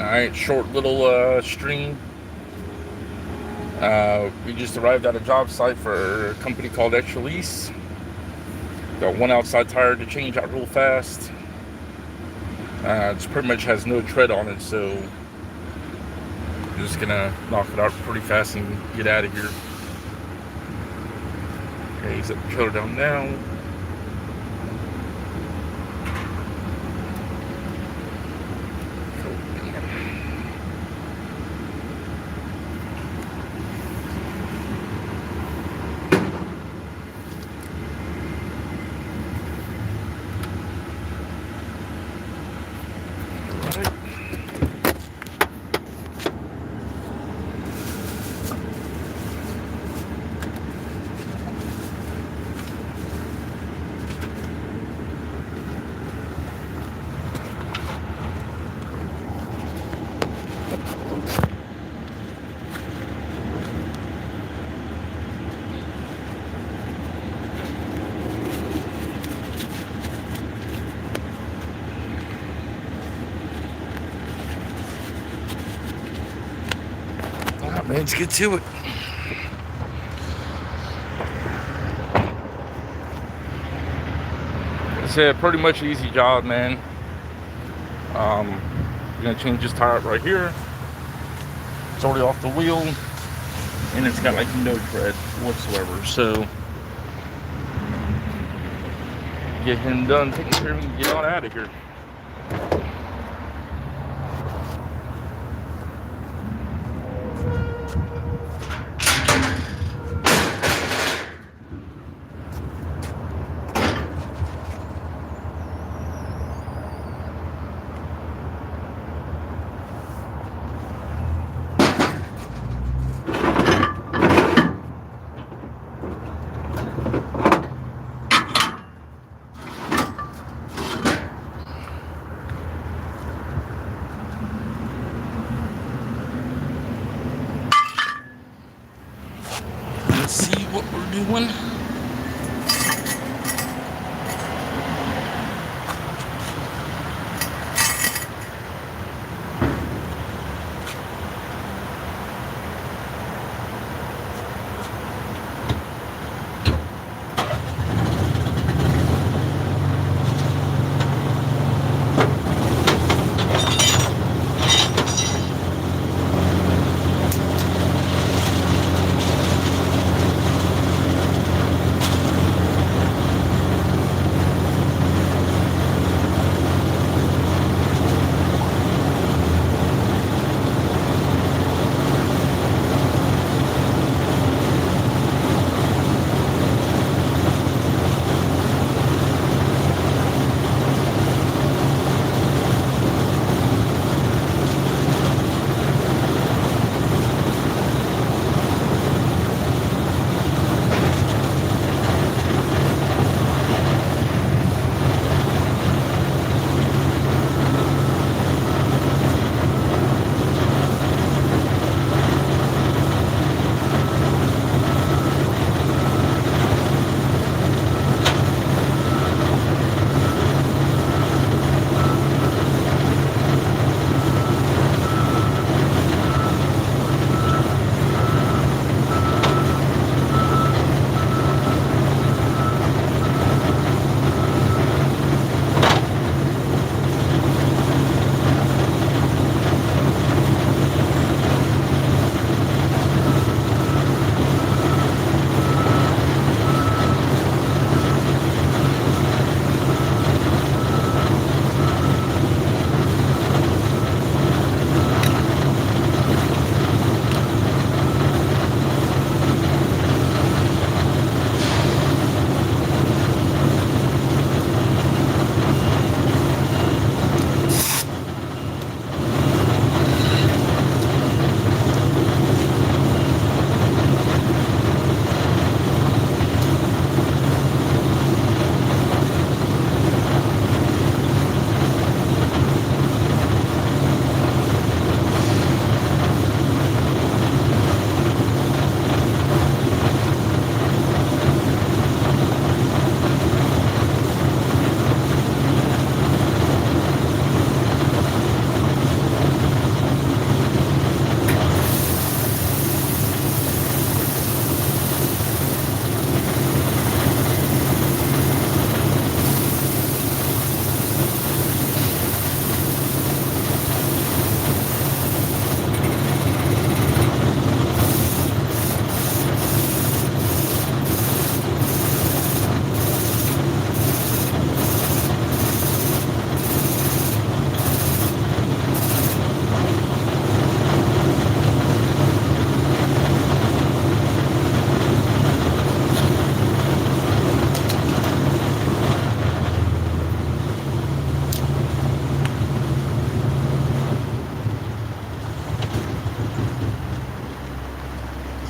Alright, short little stream. We just arrived at a job site for a company called Extra Lease. Got one outside tire to change out real fast. It pretty much has no tread on it, so I'm just gonna knock it out pretty fast and get out of here. Okay, set the trailer down now. Alright, man, let's get to it. It's a pretty much easy job, man. I'm gonna change this tire right here. It's already off the wheel, and it's got like no tread whatsoever. So get him done taking care of him and get on out of here. Let's see what we're doing.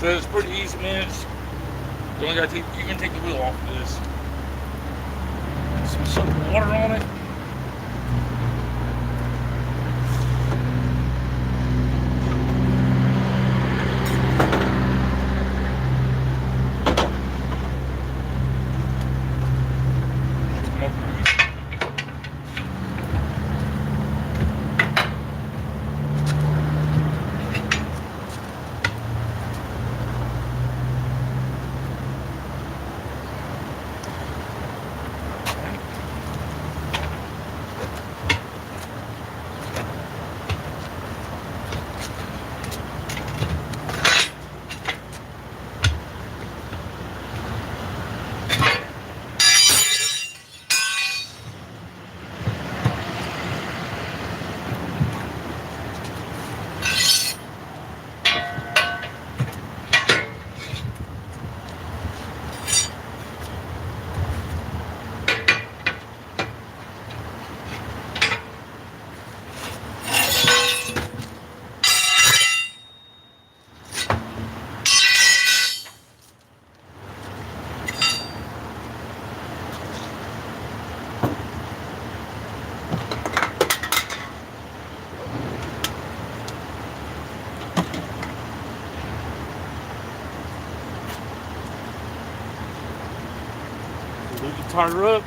So it's pretty easy, man. You only gotta you can take the wheel off of this. Some simple water on it. Lose the tire up.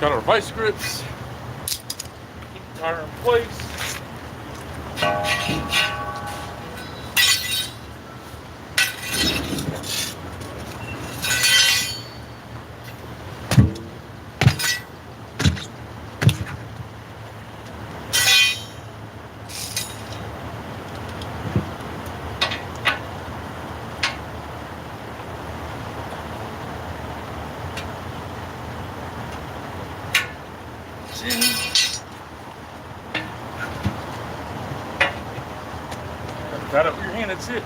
Got our vice grips. Keep the tire in place. Got it with your hand, that's it.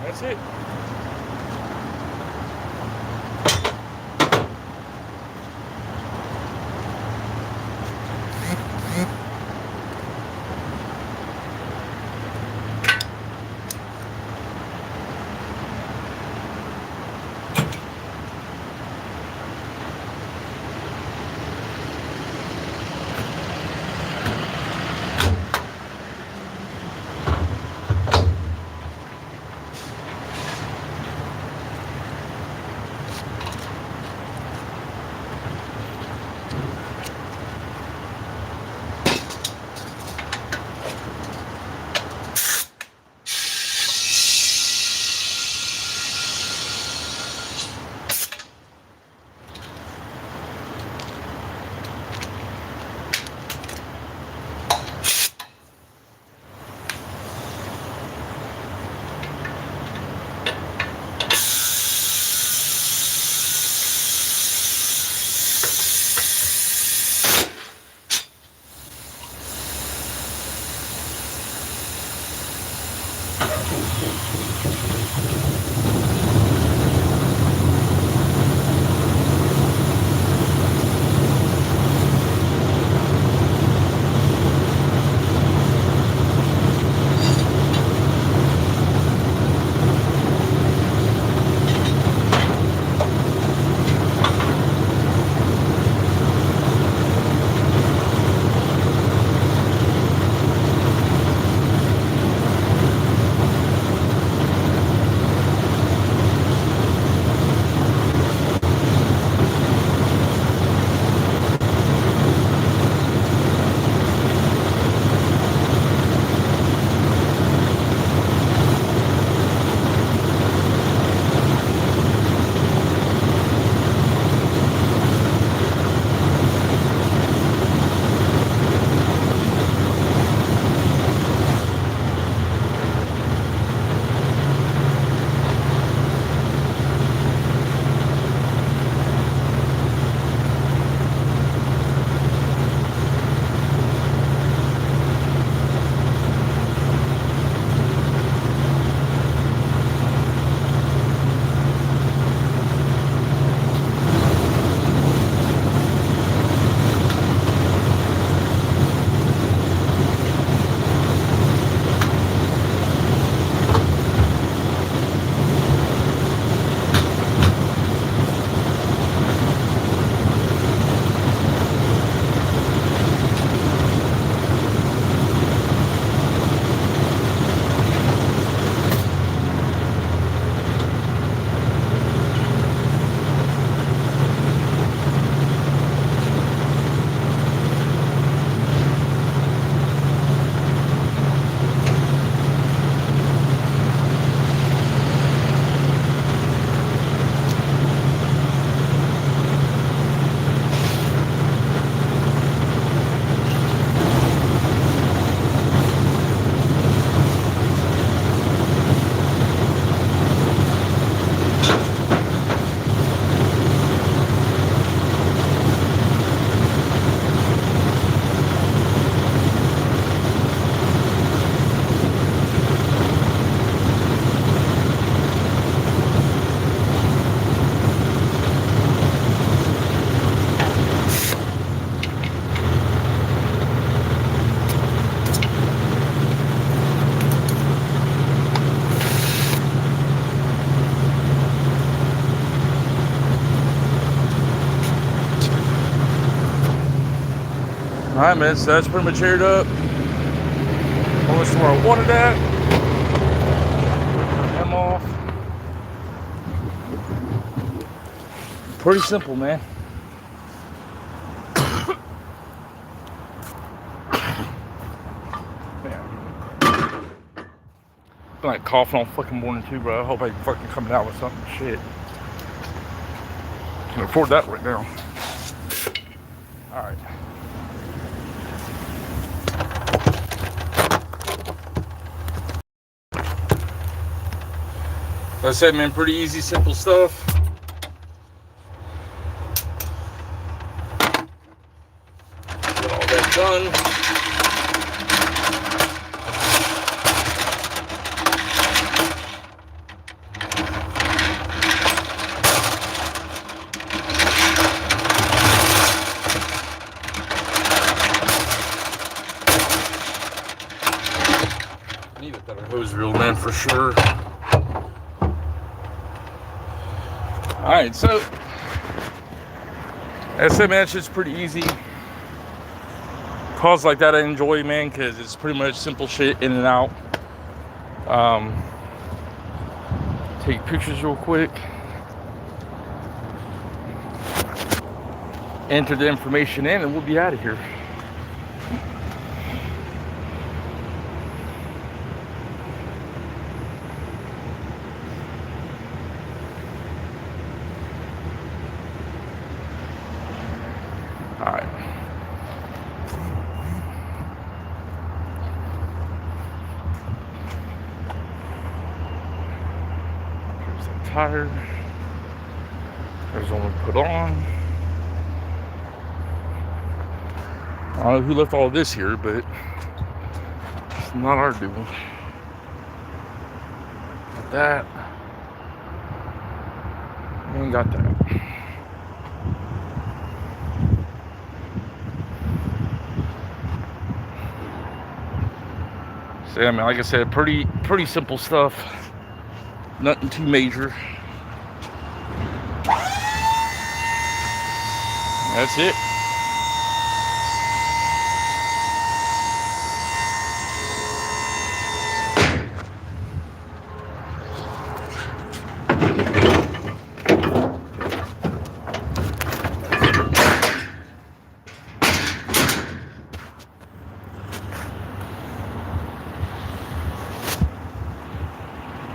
That's it. Alright, man, so that's pretty much aired up. Almost to where I wanted at. Turn him off. Pretty simple, man. Been like coughing all fucking morning too, bro. I hope I fucking coming out with something. Shit. Can afford that right now. Alright. Like I said, man, pretty easy, simple stuff. Get all that done. Need a better hose reel, man, for sure. Alright, so as I said, man, it's just pretty easy. Calls like that I enjoy, man, because it's pretty much simple shit in and out. Take pictures real quick. Enter the information in and we'll be out of here. Alright. There's that tire. There's one we put on. I don't know who left all of this here, but it's not our doing. Got that. We ain't got that. So yeah, man, like I said, pretty simple stuff. Nothing too major. That's it.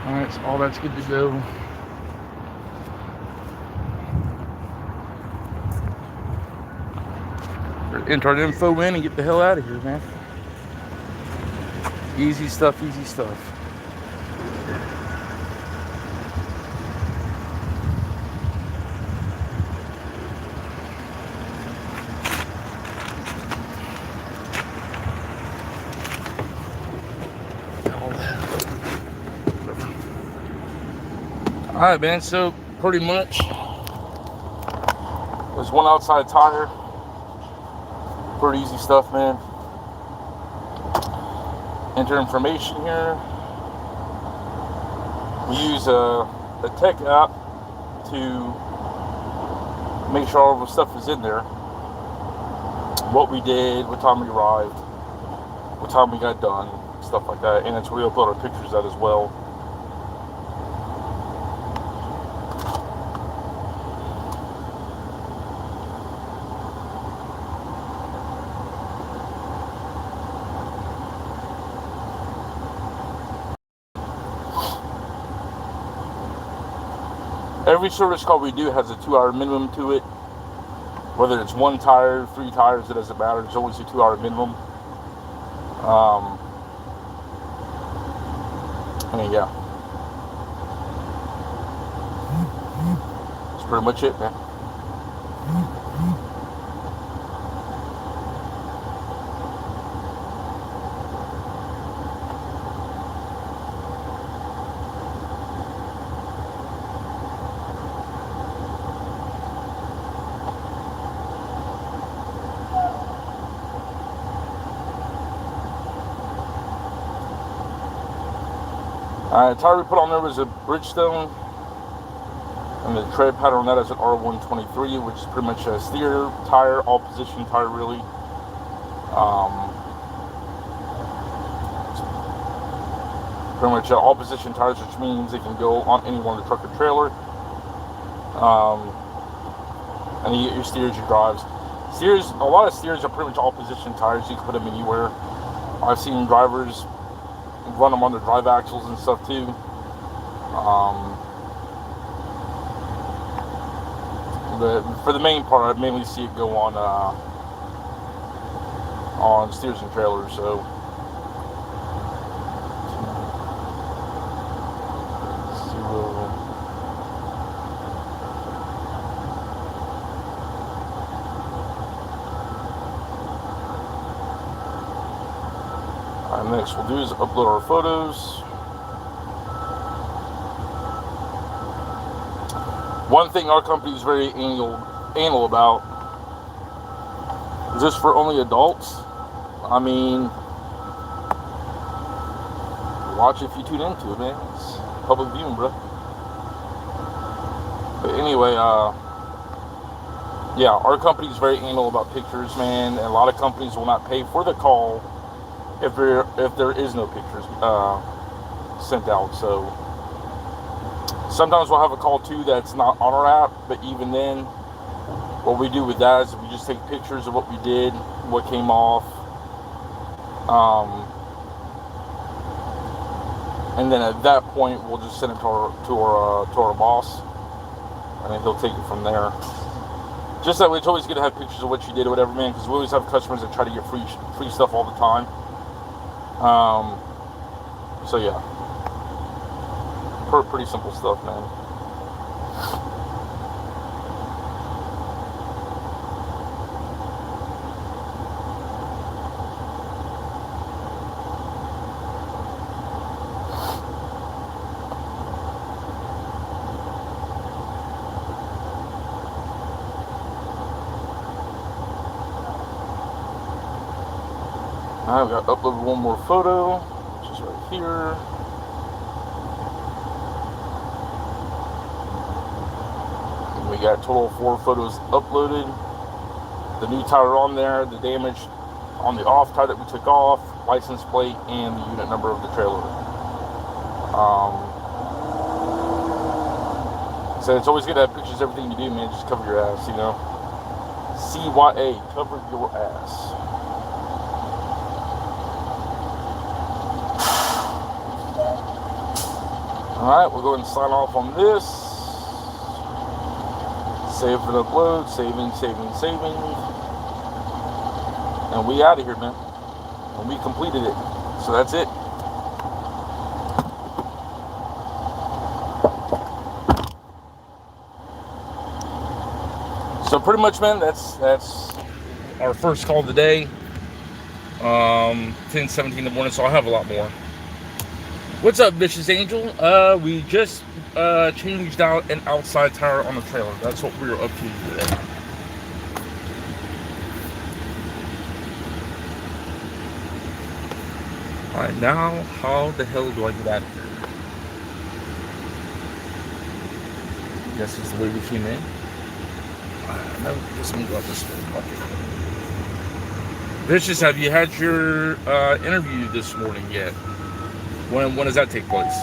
Alright, so all that's good to go. Enter our info in and get the hell out of here, man. Easy stuff, easy stuff. Alright, man, so pretty much there's one outside tire. Pretty easy stuff, man. Enter information here. We use a tech app to make sure all the stuff is in there. What we did, what time we arrived, what time we got done, stuff like that. And it's where we upload our pictures at as well. Every service call we do has a 2-hour minimum to it. Whether it's 1 tire, 3 tires, it doesn't matter. There's always a 2-hour minimum. I mean, yeah. That's pretty much it, man. The tire we put on there was a Bridgestone, and the tread pattern on that is an R123, which is pretty much a steer tire, all position tire really. Pretty much all position tires, which means they can go on anyone, the truck or trailer. And you get your steers, your drives. Steers, a lot of steers are pretty much all position tires. You can put them anywhere. I've seen drivers run them on their drive axles and stuff too. But for the main part, I mainly see it go on steers and trailers. So. Next we'll do is upload our photos. One thing our company is very anal about is this for only adults. I mean, watch if you tune into it, man. It's public viewing, bro. But anyway, yeah, our company is very anal about pictures, man. And a lot of companies will not pay for the call if there is no pictures sent out. So sometimes we'll have a call too that's not on our app, but even then, what we do with that is we just take pictures of what we did, what came off, and then at that point we'll just send it to our boss, and then he'll take it from there. Just that way, it's always good to have pictures of what you did or whatever, man, because we always have customers that try to get free stuff all the time. So yeah, pretty simple stuff, man. I've got to upload one more photo, which is right here. And we got a total of 4 photos uploaded. The new tire on there, the damage on the off tire that we took off, license plate, and the unit number of the trailer. So it's always good to have pictures of everything you do, man. Just cover your ass, you know. CYA, cover your ass. Alright, we'll go ahead and sign off on this. Save and upload, saving. And we out of here, man. And we completed it. So that's it. So pretty much, man, that's our first call of the day. 10:17 in the morning, so I'll have a lot more. What's up, Vicious Angel? We just changed out an outside tire on the trailer. That's what we were up to today. Alright, now how the hell do I get out of here? Guess it's the way we came in. No, just let me go out this way. Vicious, have you had your interview this morning yet? When does that take place?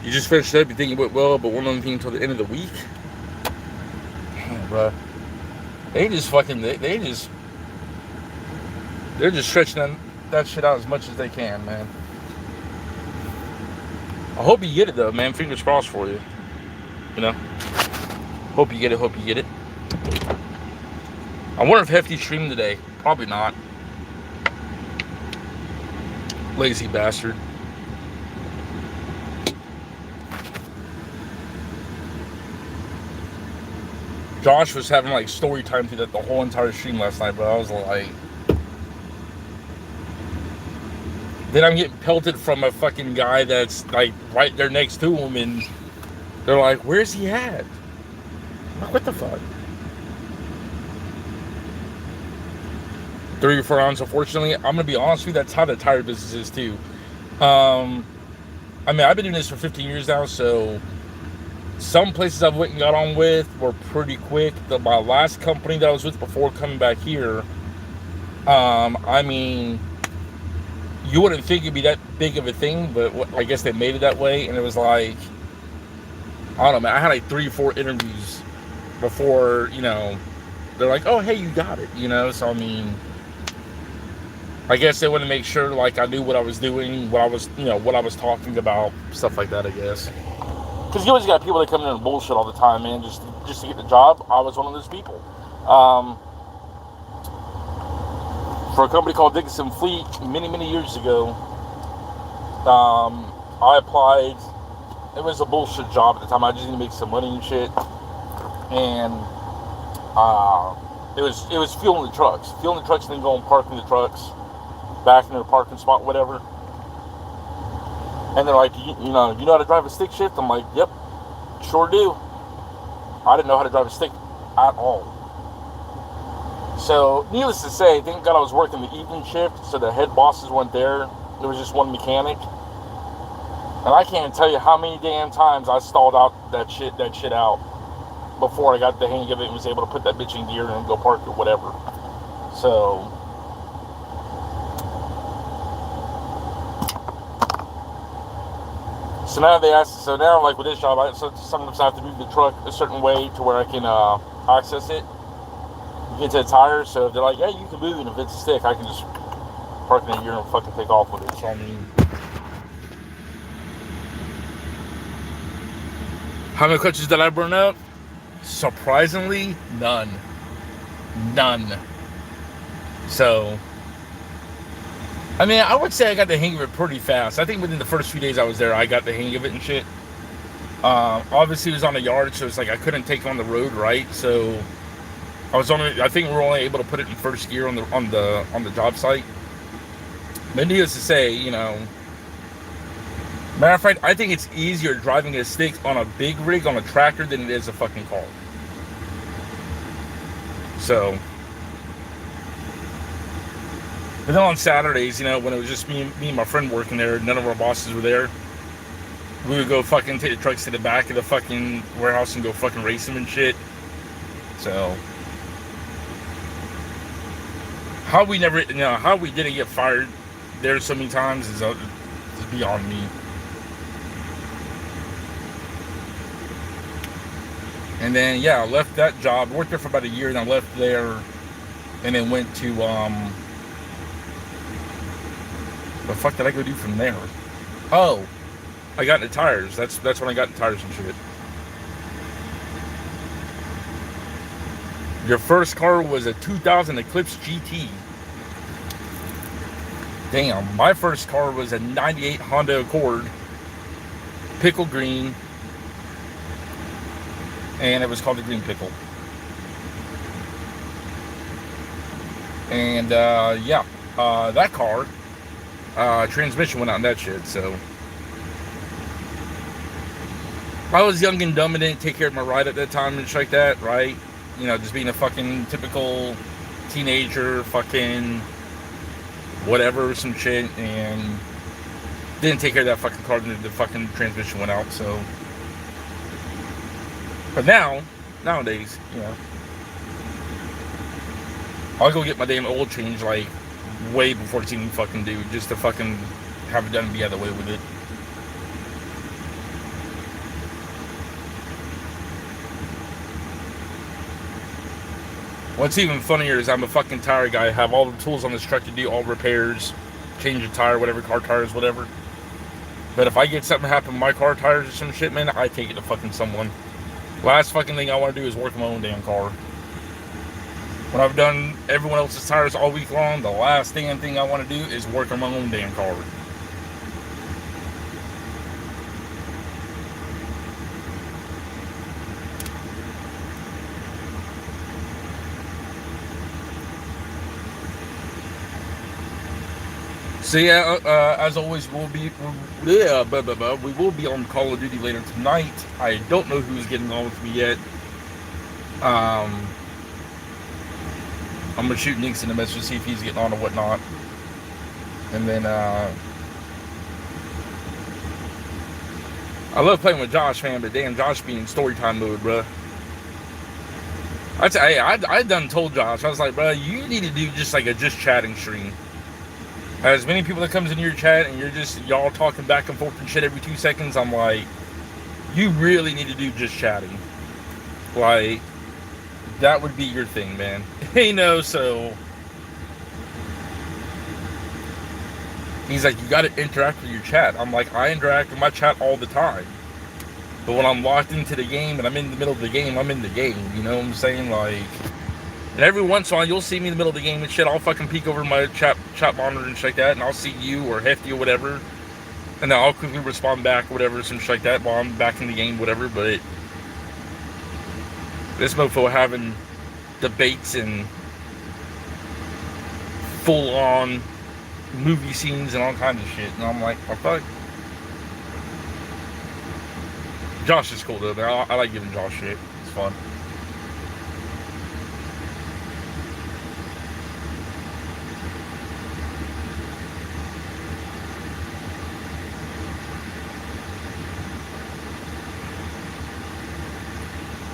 You just finished up, you think it went well, but one other thing until the end of the week? Damn, bro. They're just stretching that shit out as much as they can, man. I hope you get it, though, man. Fingers crossed for you. You know? Hope you get it. I wonder if Hefty's streaming today. Probably not. Lazy bastard. Josh was having like story time through that the whole entire stream last night, but I was like, then I'm getting pelted from a fucking guy that's like right there next to him, and they're like, "Where's he at?" I'm like, what the fuck? 3 or 4 ounces. Unfortunately, I'm gonna be honest with you. That's how the tire business is too. I mean, I've been doing this for 15 years now, so some places I've went and got on with were pretty quick. My last company that I was with before coming back here, I mean, you wouldn't think it'd be that big of a thing, but I guess they made it that way, and it was like, I don't know, man, I had like 3 or 4 interviews before, you know, they're like, oh, hey, you got it, you know, so I mean, I guess they wanted to make sure, like, I knew what I was doing, what I was, you know, what I was talking about, stuff like that, I guess. Because you always got people that come in and bullshit all the time, man, just to get the job. I was one of those people. For a company called Dickinson Fleet, many years ago, I applied. It was a bullshit job at the time. I just needed to make some money and shit. And it was fueling the trucks. Fueling the trucks and then going parking the trucks back in their parking spot, whatever. And they're like, you know how to drive a stick shift? I'm like, yep, sure do. I didn't know how to drive a stick at all. So, needless to say, thank God I was working the evening shift, so the head bosses weren't there. There was just one mechanic. And I can't tell you how many damn times I stalled out that shit out before I got the hang of it and was able to put that bitch in gear and go park it, whatever. So now they ask. So now, like with this job, sometimes I have to move the truck a certain way to where I can access it, get to the tires. So they're like, "Yeah, you can move it. If it's a stick, I can just park it in gear and fucking take off with it." So I mean, how many clutches did I burn up? Surprisingly, none. So, I mean, I would say I got the hang of it pretty fast. I think within the first few days I was there, I got the hang of it and shit. Obviously, it was on the yard, so it's like I couldn't take it on the road, right? So, I think we were only able to put it in first gear on the job site. But needless to say, you know, matter of fact, I think it's easier driving a stick on a big rig on a tractor than it is a fucking car. So, but then on Saturdays, you know, when it was just me and my friend working there, none of our bosses were there, we would go fucking take the trucks to the back of the fucking warehouse and go fucking race them and shit. So, how we didn't get fired there so many times is beyond me. And then, yeah, I left that job, worked there for about a year, and I left there, and then went to, the fuck did I go do from there? Oh, I got into tires. That's when I got into tires and shit. Your first car was a 2000 Eclipse GT. Damn, my first car was a 98 Honda Accord, pickle green, and it was called the Green Pickle. And that car, transmission went out in that shit. So I was young and dumb and didn't take care of my ride at that time and shit like that, right? You know, just being a fucking typical teenager, fucking whatever, some shit, and didn't take care of that fucking car, and the fucking transmission went out. So, but nowadays, you know, I'll go get my damn oil change like way before it's even fucking due, just to fucking have it done and be out of the way with it. What's even funnier is I'm a fucking tire guy. I have all the tools on this truck to do all repairs, change a tire, whatever, car tires, whatever. But if I get something happen with my car tires or some shit, man, I take it to fucking someone. Last fucking thing I want to do is work my own damn car. When I've done everyone else's tires all week long, the last damn thing I want to do is work on my own damn car. So yeah, as always, we will be on Call of Duty later tonight. I don't know who's getting on with me yet. Um, I'm gonna shoot Nix in the message to see if he's getting on or whatnot, and then I love playing with Josh, man, but damn, Josh be in story time mode, bruh. I done told Josh, I was like, bruh, you need to do just like a just chatting stream. As many people that comes in your chat and you're just y'all talking back and forth and shit every 2 seconds, I'm like, you really need to do just chatting. Like, that would be your thing, man. You know, so he's like, you got to interact with your chat. I'm like, I interact with my chat all the time. But when I'm locked into the game and I'm in the middle of the game, I'm in the game. You know what I'm saying? Like, and every once in a while, you'll see me in the middle of the game and shit. I'll fucking peek over my chat monitor and shit like that, and I'll see you or Hefty or whatever. And then I'll quickly respond back or whatever, some shit like that while I'm back in the game, whatever. But this mofo having debates and full-on movie scenes and all kinds of shit. And I'm like, oh, fuck. Josh is cool, though. I like giving Josh shit. It's fun.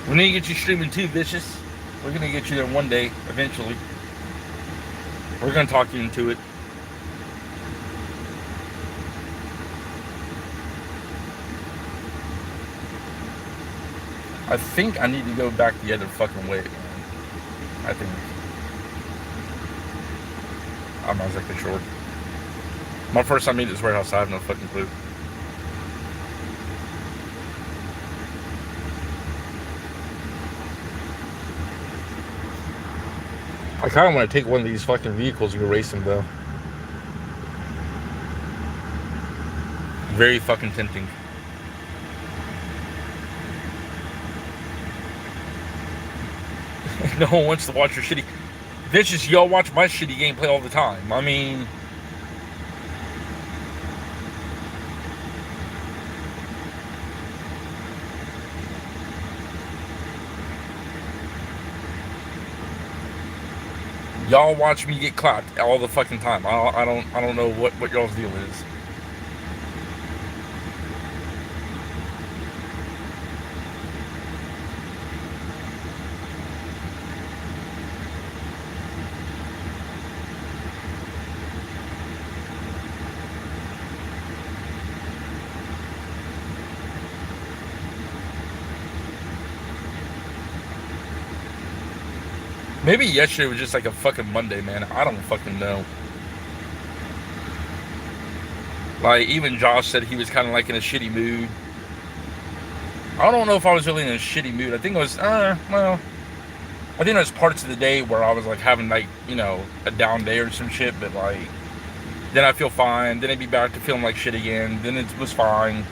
We need to get you streaming too, Vicious. We're going to get you there one day, eventually. We're going to talk you into it. I think I need to go back the other fucking way, man. I think. I'm not exactly sure. My first time in this warehouse, I have no fucking clue. I kind of want to take one of these fucking vehicles and go race them, though. Very fucking tempting. No one wants to watch your shitty... Vicious, y'all watch my shitty gameplay all the time. I mean... Y'all watch me get clapped all the fucking time. I don't know what y'all's deal is. Maybe yesterday was just like a fucking Monday, man. I don't fucking know. Like, even Josh said he was kind of like in a shitty mood. I don't know if I was really in a shitty mood. I think it was, well, I think there's parts of the day where I was like having like, you know, a down day or some shit, but like, then I feel fine. Then I'd be back to feeling like shit again. Then it was fine.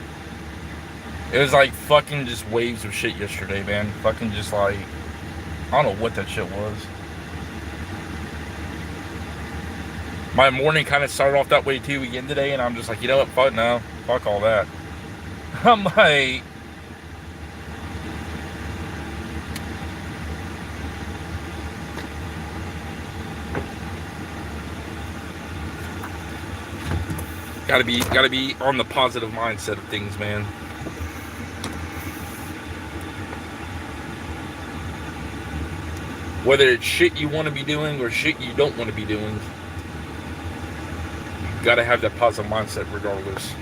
It was like fucking just waves of shit yesterday, man. Fucking just like, I don't know what that shit was. My morning kind of started off that way too again today, and I'm just like, you know what, fuck no. Fuck all that. I'm like... Gotta be on the positive mindset of things, man. Whether it's shit you want to be doing or shit you don't want to be doing, you gotta have that positive mindset regardless.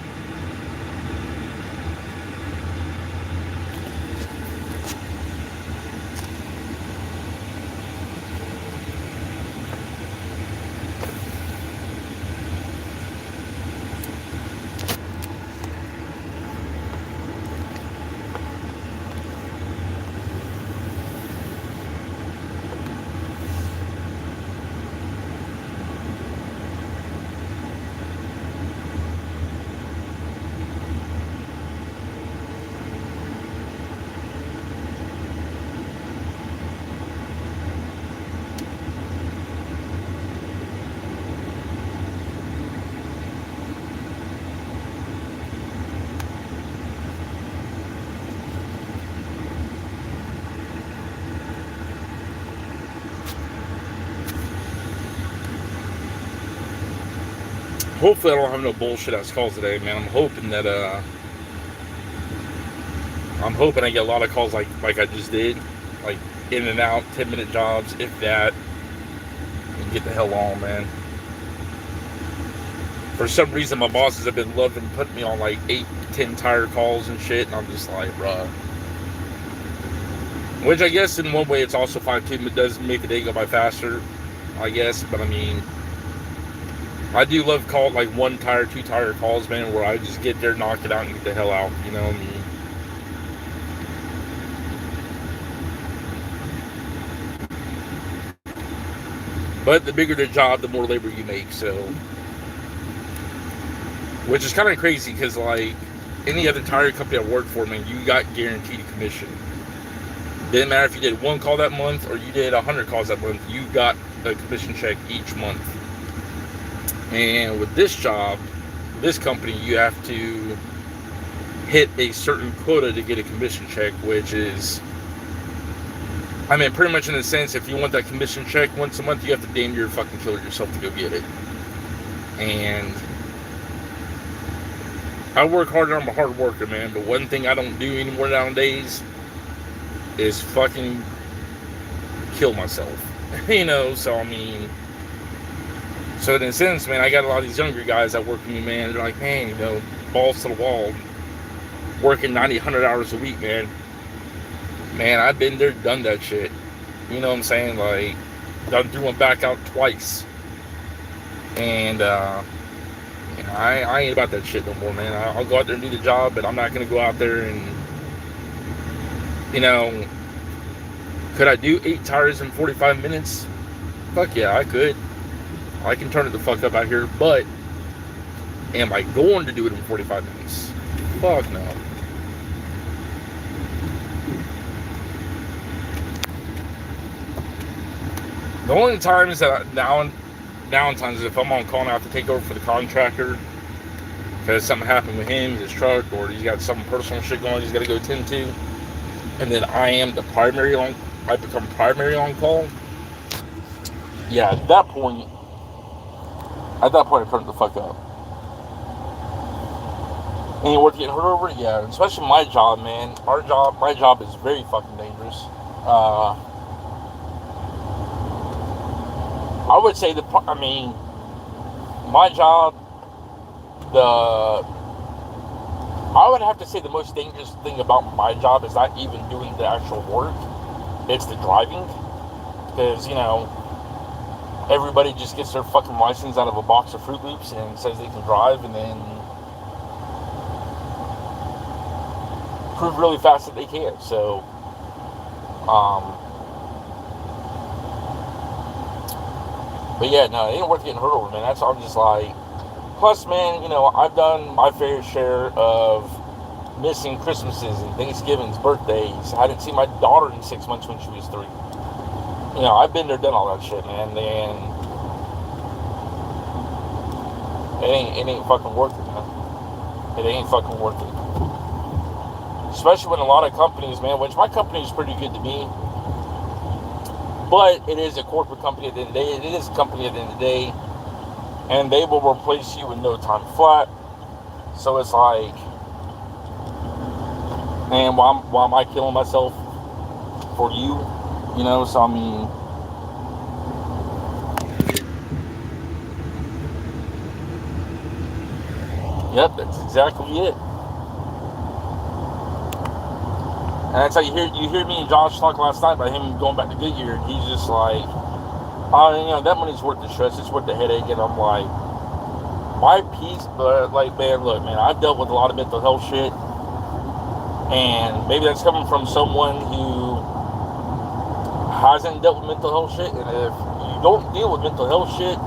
hopefully I don't have no bullshit ass calls today, man. I'm hoping I get a lot of calls like I just did, like in and out, 10-minute jobs, if that, and get the hell on, man. For some reason, my bosses have been loving putting me on like 8-10 tire calls and shit, and I'm just like, bruh. Which I guess in one way it's also fine too. It does make the day go by faster, I guess. But I mean, I do love call like 1 tire, 2 tire calls, man, where I just get there, knock it out, and get the hell out. You know what I mean? But the bigger the job, the more labor you make. So, which is kind of crazy because like any other tire company I worked for, man, you got guaranteed a commission. Didn't matter if you did 1 call that month or you did 100 calls that month, you got a commission check each month. And with this job, this company, you have to hit a certain quota to get a commission check, which is, I mean, pretty much in a sense, if you want that commission check once a month, you have to damn near fucking kill yourself to go get it. And I work hard, I'm a hard worker, man, but one thing I don't do anymore nowadays is fucking kill myself. You know, so I mean, so in a sense, man, I got a lot of these younger guys that work with me, man. They're like, man, you know, balls to the wall, working 90, 100 hours a week, man. Man, I've been there, done that shit. You know what I'm saying? Like, done threw one back out twice. And, you know, I ain't about that shit no more, man. I'll go out there and do the job, but I'm not going to go out there and, you know, could I do 8 tires in 45 minutes? Fuck yeah, I could. I can turn it the fuck up out here, but am I going to do it in 45 minutes? Fuck no. The only times that now and times is if I'm on call and I have to take over for the contractor because something happened with him, his truck, or he's got some personal shit going on he's got to go tend to, and then I become primary on call. Yeah, at that point I turn it the fuck up. Ain't worth getting hurt over? Yeah, especially my job, man. My job is very fucking dangerous. I would say my job, I would have to say the most dangerous thing about my job is not even doing the actual work. It's the driving. Because, you know, everybody just gets their fucking license out of a box of Fruit Loops and says they can drive and then prove really fast that they can. So, but yeah, no, it ain't worth getting hurt over, man. That's all. I'm just like, plus, man, you know, I've done my fair share of missing Christmases and Thanksgivings, birthdays. I didn't see my daughter in 6 months when she was 3. You know, I've been there, done all that shit, man. And it ain't fucking worth it, man. It ain't fucking worth it. Especially when a lot of companies, man, which my company is pretty good to me, but it is a corporate company at the end of the day. It is a company at the end of the day, and they will replace you in no time flat. So it's like, man, why am I killing myself for you? You know, so I mean, yep, that's exactly it. And that's how you hear me and Josh talk last night about him going back to Goodyear, and he's just like, oh, you know, that money's worth the stress, it's worth the headache. And I'm like, my peace, but like, man, look, man, I've dealt with a lot of mental health shit, and maybe that's coming from someone who hasn't dealt with mental health shit. And if you don't deal with mental health shit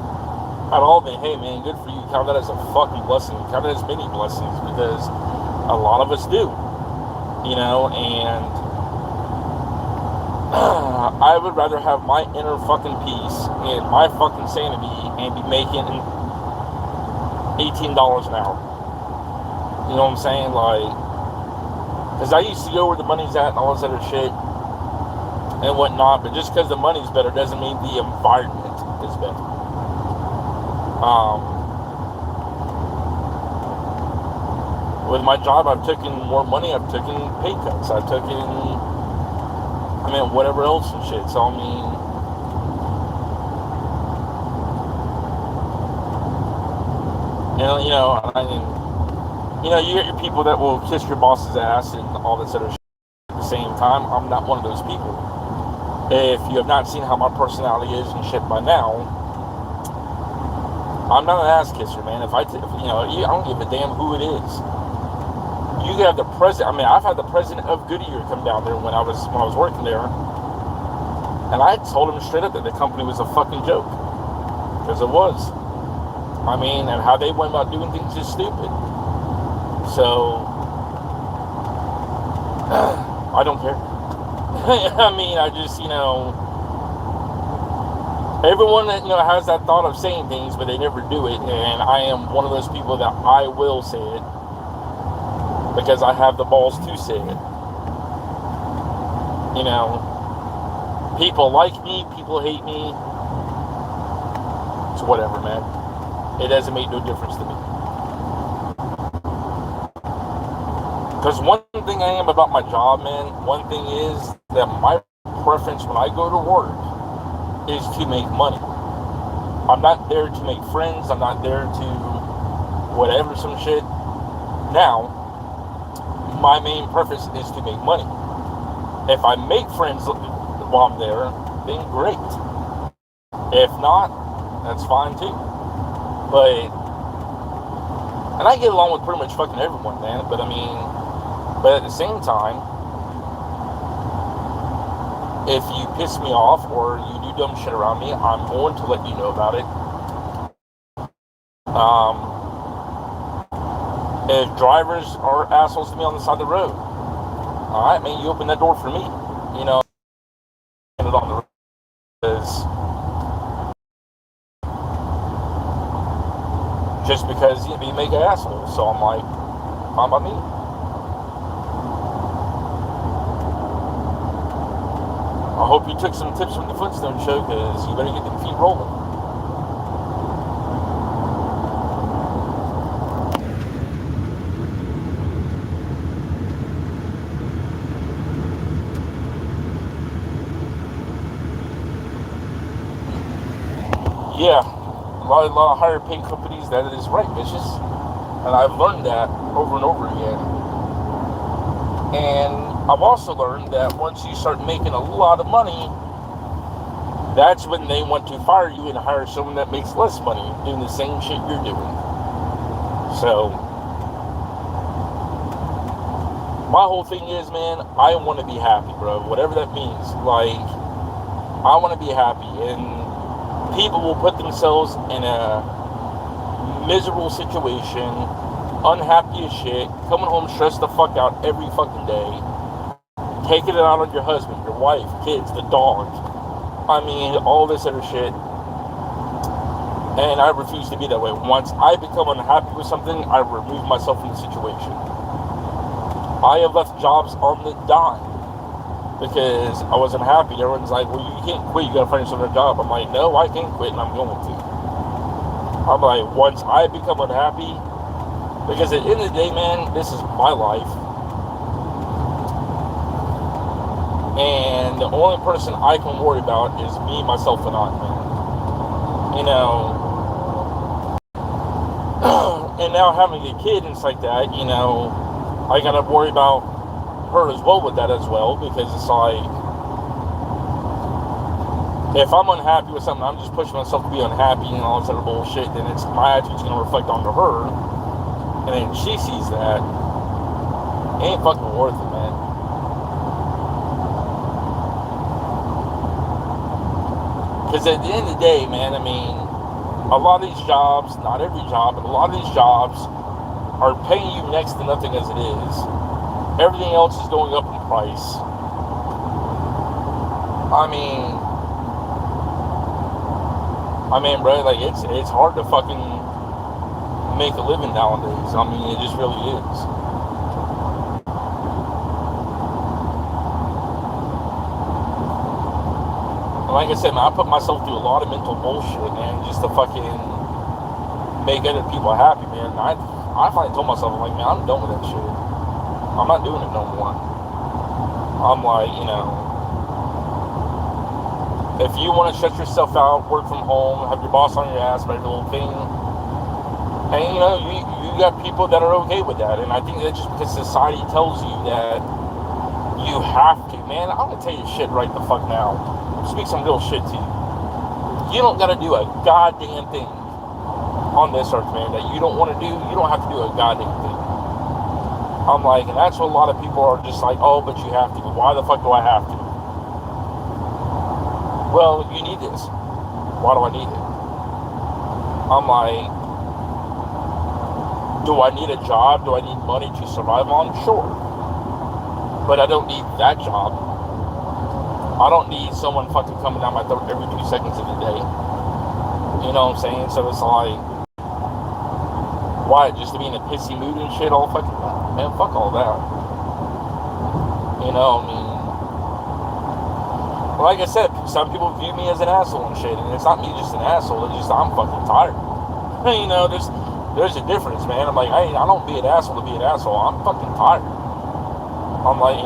at all, then hey, man, good for you. Count that as a fucking blessing. Count it as many blessings, because a lot of us do. You know, and I would rather have my inner fucking peace and my fucking sanity and be making $18 an hour. You know what I'm saying? Like, because I used to go where the money's at and all this other shit and whatnot, but just because the money's better doesn't mean the environment is better. with my job, I've taken more money, I've taken pay cuts, I've taken, whatever else and shit. So, you get your people that will kiss your boss's ass and all that sort of shit. At the same time, I'm not one of those people. If you have not seen how my personality is and shit by now, I'm not an ass kisser, man. I don't give a damn who it is. You can have the president. I've had the president of Goodyear come down there when I was working there, and I told him straight up that the company was a fucking joke, because it was. And how they went about doing things is stupid. So I don't care. I just, everyone that has that thought of saying things, but they never do it, and I am one of those people that I will say it. Because I have the balls to say it. People like me, people hate me. It's whatever, man. It doesn't make no difference to me. Because one thing I am about my job, man, one thing is that my preference when I go to work is to make money. I'm not there to make friends. I'm not there to whatever, some shit. Now, my main purpose is to make money. If I make friends while I'm there, then great. If not, that's fine too. And I get along with pretty much fucking everyone, man. But at the same time, if you piss me off or you do dumb shit around me, I'm going to let you know about it. If drivers are assholes to me on the side of the road, alright, man, you open that door for me. It on the road. Just because you make an asshole. So I'm like, fine by me. I hope you took some tips from the Flintstone show, because you better get them feet rolling. Yeah, a lot of higher paid companies, that is right, bitches. And I've learned that over and over again. And I've also learned that once you start making a lot of money, that's when they want to fire you and hire someone that makes less money doing the same shit you're doing. So, my whole thing is, man, I want to be happy, bro. Whatever that means. I want to be happy. And people will put themselves in a miserable situation, unhappy as shit, coming home stressed the fuck out every fucking day, taking it out on your husband, your wife, kids, the dog. All this other shit. And I refuse to be that way. Once I become unhappy with something, I remove myself from the situation. I have left jobs on the dime because I wasn't happy. Everyone's like, well, you can't quit, you gotta find yourself a job. I'm like, no, I can't quit, and I'm going to. I'm like, once I become unhappy, because at the end of the day, man, this is my life. And the only person I can worry about is me, myself, and I, man. And now having a kid and it's like that, I gotta worry about her as well with that as well, because it's like, if I'm unhappy with something, I'm just pushing myself to be unhappy and all this other bullshit, then it's my attitude's gonna reflect onto her, and then she sees that. It ain't fucking worth it, man. Because at the end of the day, man, a lot of these jobs, not every job, but a lot of these jobs are paying you next to nothing as it is. Everything else is going up in price. Bro, it's hard to fucking make a living nowadays. It just really is. Like I said, man, I put myself through a lot of mental bullshit, man, just to fucking make other people happy, man. I finally told myself, I'm like, man, I'm done with that shit. I'm not doing it no more. I'm like, if you want to shut yourself out, work from home, have your boss on your ass about every little thing, and you got people that are okay with that. And I think that's just because society tells you that you have to. Man, I'm gonna tell you shit right the fuck now. Speak some real shit to you. You don't gotta do a goddamn thing on this earth, man, that you don't want to do. You don't have to do a goddamn thing. I'm like, and that's what a lot of people are just like, oh, but you have to. Why the fuck do I have to? Well, you need this. Why do I need it? I'm like, do I need a job? Do I need money to survive on? Sure. But I don't need that job. I don't need someone fucking coming down my throat every 2 seconds of the day. You know what I'm saying? So it's like, why? Just to be in a pissy mood and shit all fucking time? Man, fuck all that. Like I said, some people view me as an asshole and shit, and it's not me just an asshole, it's just I'm fucking tired. There's a difference, man. I'm like, I don't be an asshole to be an asshole. I'm fucking tired. I'm like,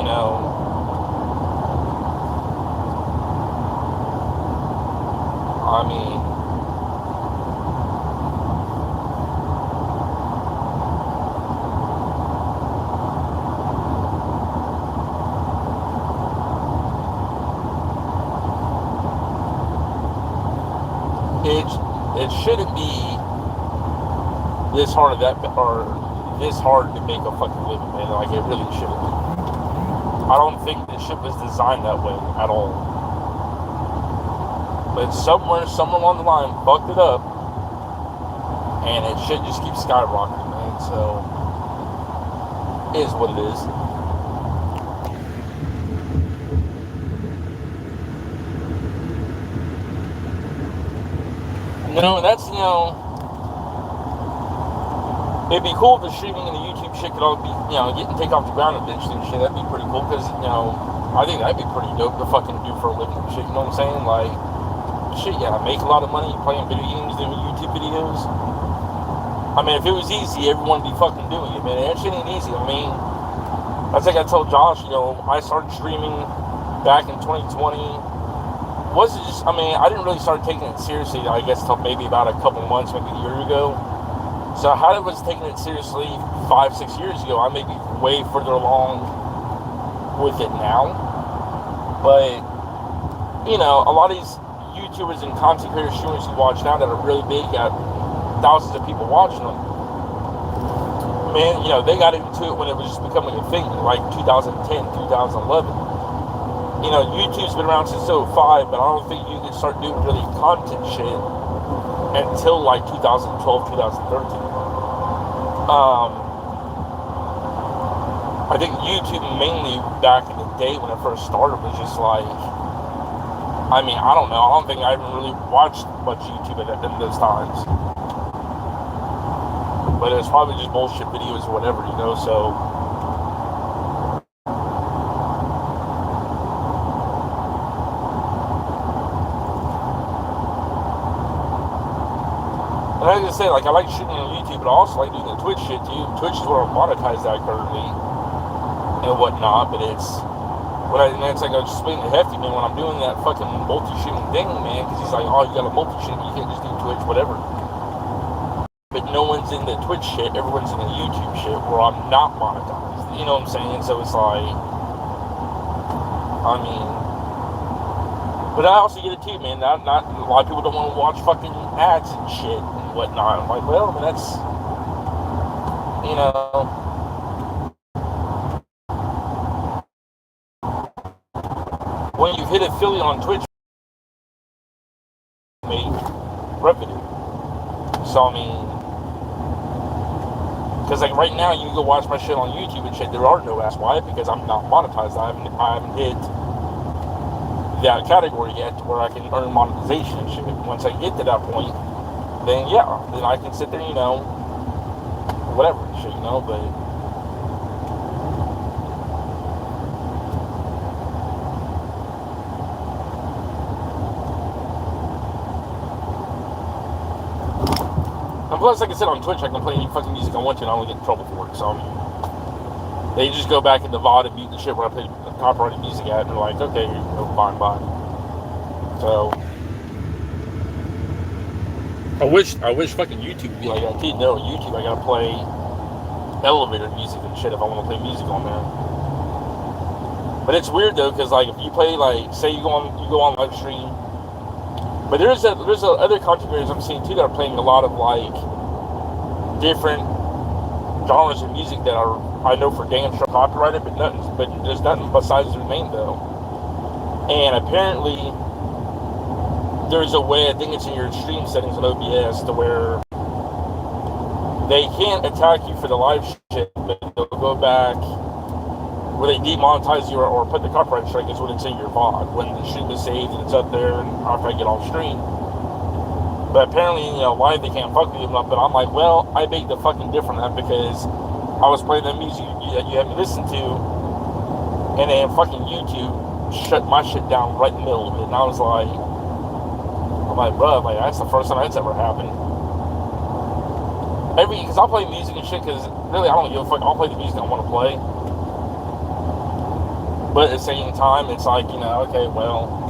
it shouldn't be this hard to make a fucking living, man. Like, it really shouldn't be. I don't think this shit was designed that way at all. But somewhere along the line fucked it up, and it shit just keeps skyrocketing, man. So it is what it is. That's, it'd be cool if the streaming and the YouTube shit could all be, take off the ground eventually and shit. That'd be pretty cool, because, I think that'd be pretty dope to fucking do for a living and shit, you know what I'm saying? Like, shit, yeah, make a lot of money playing video games, doing YouTube videos. I mean, if it was easy, everyone would be fucking doing it, man. That shit ain't easy. I mean, that's like I told Josh, I started streaming back in 2020. I didn't really start taking it seriously, I guess, till maybe about a couple months, maybe a year ago. So how I was taking it seriously 5-6 years ago, I may be way further along with it now. But, a lot of these YouTubers and content creator streamers you watch now that are really big, got thousands of people watching them. Man, they got into it when it was just becoming a thing, like 2010, 2011. YouTube's been around since 2005, but I don't think you can start doing really content shit until like 2012, 2013. I think YouTube mainly back in the day when it first started was just like, I don't know. I don't think I even really watched much YouTube at those times. But it was probably just bullshit videos or whatever, so... And like I said, I like shooting on YouTube, but I also like doing the Twitch shit too. Twitch is where I monetize that currently and whatnot, but it's like I was just explaining to Hefty, man, when I'm doing that fucking multi-streaming thing, man, because he's like, oh, you got a multi-stream, you can't just do Twitch, whatever. But no one's in the Twitch shit, everyone's in the YouTube shit where I'm not monetized. You know what I'm saying? So it's like, but I also get it too, man. Not a lot of people don't want to watch fucking ads and shit and whatnot. I'm like, well, that's, when you've hit affiliate on Twitch, you make revenue. So because right now you can go watch my shit on YouTube and shit. There are no ads. Why? Because I'm not monetized. I haven't hit that category yet where I can earn monetization and shit. Once I get to that point, then I can sit there, whatever and shit, but plus, like I said, on Twitch, I can play any fucking music I want to, and I don't get in trouble for it. So they just go back into VOD and mute the shit where I play copyrighted music at, and they're like, okay, fine, bye. So I wish fucking YouTube would be like that too. No, YouTube, I gotta play elevator music and shit if I want to play music on there. But it's weird though, because like if you play, like, say you go on live stream, but there's other content creators I'm seeing too that are playing a lot of like different genres of music that are, I know for damn sure copyrighted, but there's nothing besides their name though. And apparently there's a way, I think it's in your stream settings on OBS, to where they can't attack you for the live shit, but they'll go back where they demonetize you or put the copyright strike is when it's in your VOD, when the stream is saved and it's up there and after I get off stream. But apparently, live they can't fuck with you, but I'm like, well, I beg to fucking differ on that, because I was playing the music that you had me listen to, and then fucking YouTube shut my shit down right in the middle of it, and I'm like, bro, like, that's the first time that's ever happened. Because I'll play music and shit, because really I don't give a fuck. I'll play the music I want to play. But at the same time, it's like, okay, well,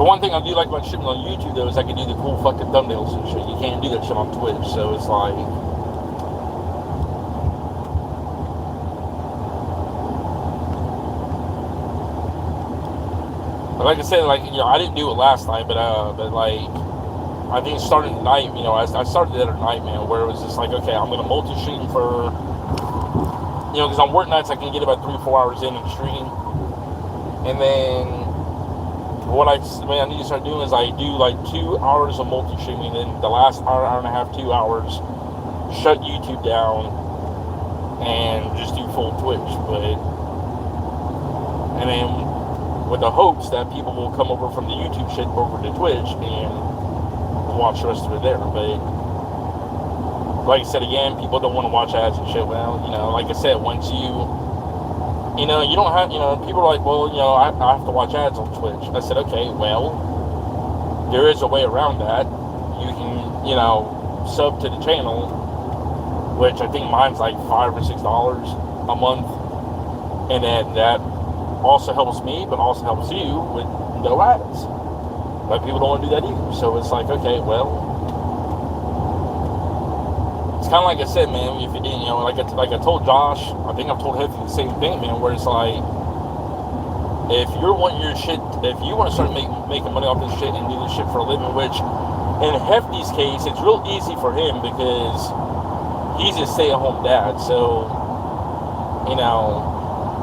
the one thing I do like about shit on YouTube, though, is I can do the cool fucking thumbnails and shit. You can't do that shit on Twitch, so it's like... But like I said, like, I didn't do it last night, but like, I think it started at night, I started it at night, man, where it was just like, okay, I'm going to multi-stream for... because on work nights, I can get about 3-4 hours in and stream. And then... what I need to start doing is I do like 2 hours of multi-streaming, then the last hour and a half, 2 hours, shut YouTube down and just do full Twitch. And then with the hopes that people will come over from the YouTube shit over to Twitch and watch the rest of it there. But like I said again, people don't want to watch ads and shit. Well, like I said, once you don't have, people are like, well, I have to watch ads on Twitch. I said, okay, well, there is a way around that. You can, sub to the channel, which I think mine's like $5 or $6 a month. And then that also helps me, but also helps you with no ads. But people don't want to do that either. So it's like, okay, well, it's kind of like I said, man, if like I told Josh, I think I've told Hefty the same thing, man, where it's like, if you want to start making money off this shit and do this shit for a living, which in Hefty's case, it's real easy for him because he's a stay-at-home dad, so,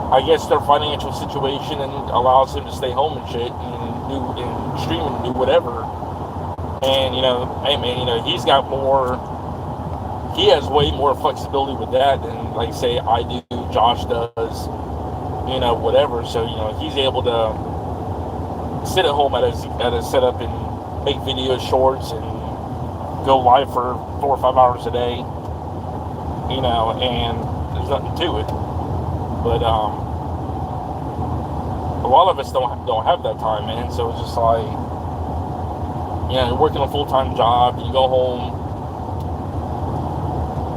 I guess their financial situation and allows him to stay home and shit and stream and do whatever. And, hey man, he's got more... He has way more flexibility with that than, like, say, I do, Josh does, whatever. So, he's able to sit at home at his setup and make videos, shorts, and go live for 4 or 5 hours a day, and there's nothing to it. But a lot of us don't have that time, man. So it's just like, you're working a full-time job, you go home.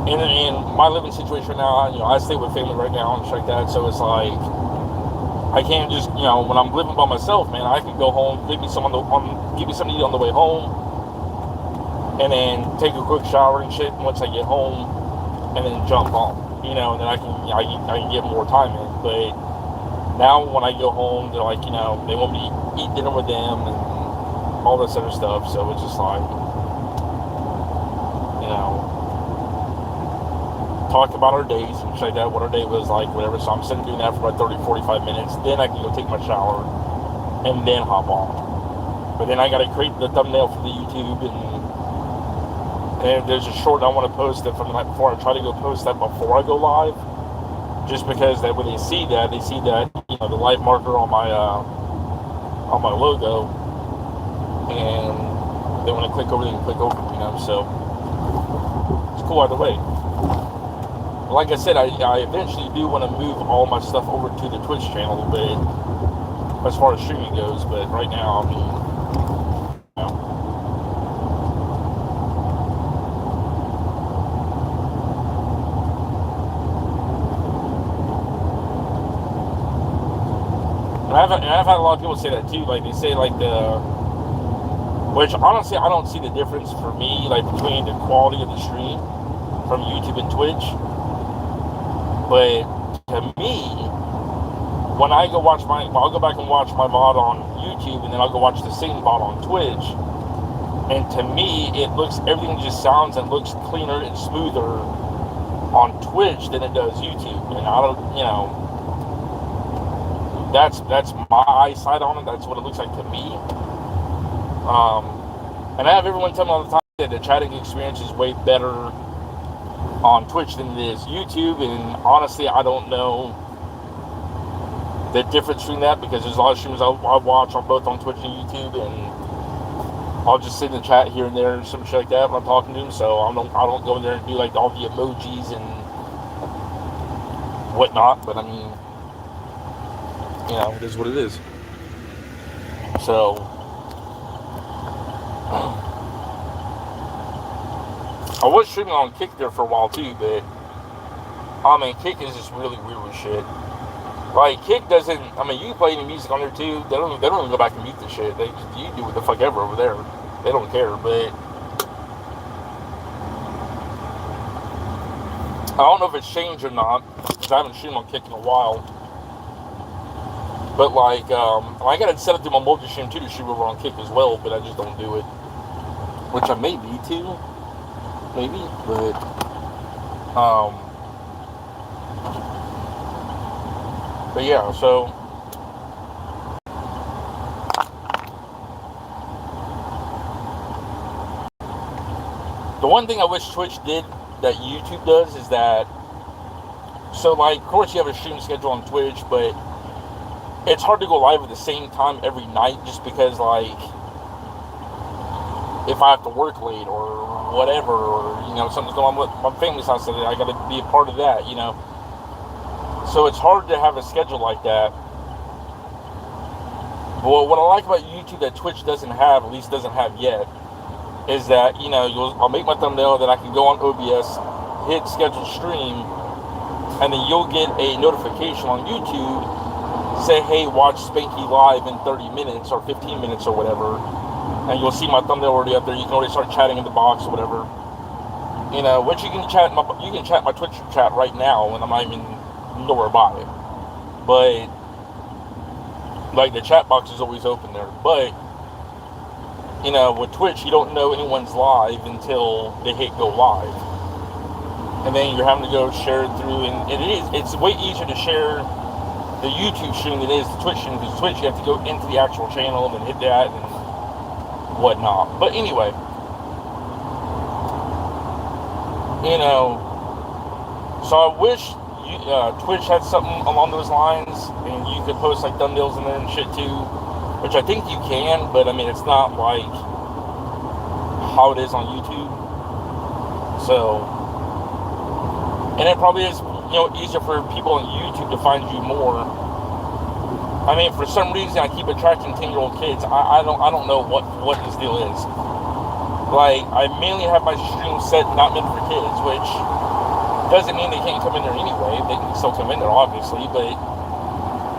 And in my living situation now, I stay with family right now and shit like that. So it's like, I can't just, when I'm living by myself, man, I can go home, give me something to eat on the way home, and then take a quick shower and shit once I get home, and then jump on, and then I can get more time in. But now when I go home, they're like, they want me to eat dinner with them and all this other stuff. So it's just like, talk about our days and shit like that, what our day was like, whatever. So I'm sitting doing that for about 30-45 minutes. Then I can go take my shower and then hop on. But then I gotta create the thumbnail for the YouTube, and there's a short I want to post that from the night before. I try to go post that before I go live, just because that when they see that, you know, the live marker on my logo, and they want to click over, they can click over, you know. So it's cool either way. Like I said, I eventually do want to move all my stuff over to the Twitch channel, but as far as streaming goes. But right now, I mean, you know. And I've had a lot of people say that too. Like they say, like which honestly I don't see the difference for me, like between the quality of the stream from YouTube and Twitch. But to me, when I go watch I'll go back and watch my VOD on YouTube, and then I'll go watch the same VOD on Twitch. And to me, everything just sounds and looks cleaner and smoother on Twitch than it does YouTube. And I don't, you know, that's my eyesight on it. That's what it looks like to me. And I have everyone tell me all the time that the chatting experience is way better on Twitch than it is YouTube, and honestly, I don't know the difference between that, because there's a lot of streams I watch on both on Twitch and YouTube, and I'll just sit in the chat here and there and some shit like that when I'm talking to them. So I don't go in there and do like all the emojis and whatnot. But I mean, you know, it is what it is. So I was streaming on Kick there for a while too, but I mean, Kick is just really weird with shit. Like, Kick doesn't, I mean, you can play any music on there too. They don't even go back and mute the shit. You do what the fuck ever over there. They don't care. But I don't know if it's changed or not, because I haven't streamed on Kick in a while. But like, I got it set up through my multi-stream too to shoot over on Kick as well, but I just don't do it. Which I may need to. Maybe, but yeah, so the one thing I wish Twitch did that YouTube does is that, so like, of course you have a stream schedule on Twitch, but it's hard to go live at the same time every night, just because, like, if I have to work late or whatever, or, you know, something's going on with my family's house today, I gotta be a part of that, you know. So it's hard to have a schedule like that. But what I like about YouTube that Twitch doesn't have, at least doesn't have yet, is that, you know, I'll make my thumbnail, then I can go on OBS, hit schedule stream, and then you'll get a notification on YouTube, say, hey, watch SPANK3Y live in 30 minutes or 15 minutes or whatever, and you'll see my thumbnail already up there. You can already start chatting in the box or whatever, you know, which you can chat my Twitch chat right now, and I'm not even nowhere by it. But like, the chat box is always open there. But you know, with Twitch, you don't know anyone's live until they hit go live, and then you're having to go share it through. And it's way easier to share the YouTube stream than it is the Twitch stream, because Twitch you have to go into the actual channel and hit that and whatnot. But anyway, you know, so I wish Twitch had something along those lines, and you could post like thumbnails in there and shit too, which I think you can, but I mean, it's not like how it is on YouTube. So, and it probably is, you know, easier for people on YouTube to find you more. I mean, for some reason, I keep attracting 10-year-old kids. I don't know what this deal is. Like, I mainly have my stream set not meant for kids, which doesn't mean they can't come in there anyway. They can still come in there, obviously, but,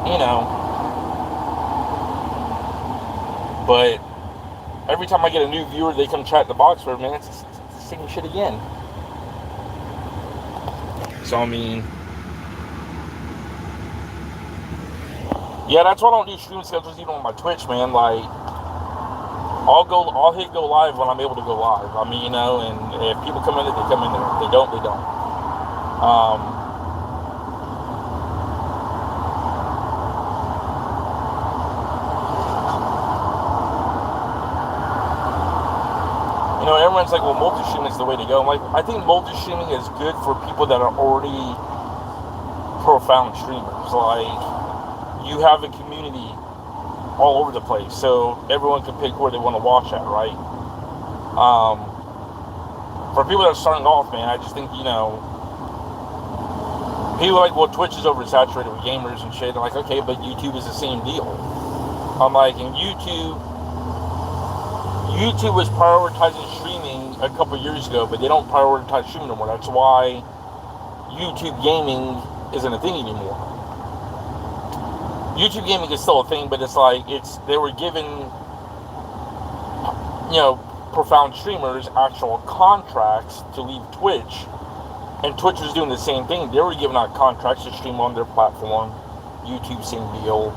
you know. But every time I get a new viewer, they come chat in the box for a minute. It's the same shit again. So, I mean, yeah, that's why I don't do stream schedules even on my Twitch, man. Like, I'll hit go live when I'm able to go live. I mean, you know, and if people come in there, they come in there. If they don't, they don't. You know, everyone's like, well, multi-streaming is the way to go. I'm like, I think multi-streaming is good for people that are already profound streamers. Like, you have a community all over the place, so everyone can pick where they want to watch at, right? For people that are starting off, man, I just think, people are like, well, Twitch is oversaturated with gamers and shit. I'm like, okay, but YouTube is the same deal. I'm like, and YouTube was prioritizing streaming a couple years ago, but they don't prioritize streaming anymore. That's why YouTube gaming isn't a thing anymore. YouTube gaming is still a thing, but it's like, they were giving, profound streamers actual contracts to leave Twitch, and Twitch was doing the same thing. They were giving out contracts to stream on their platform. YouTube, same deal,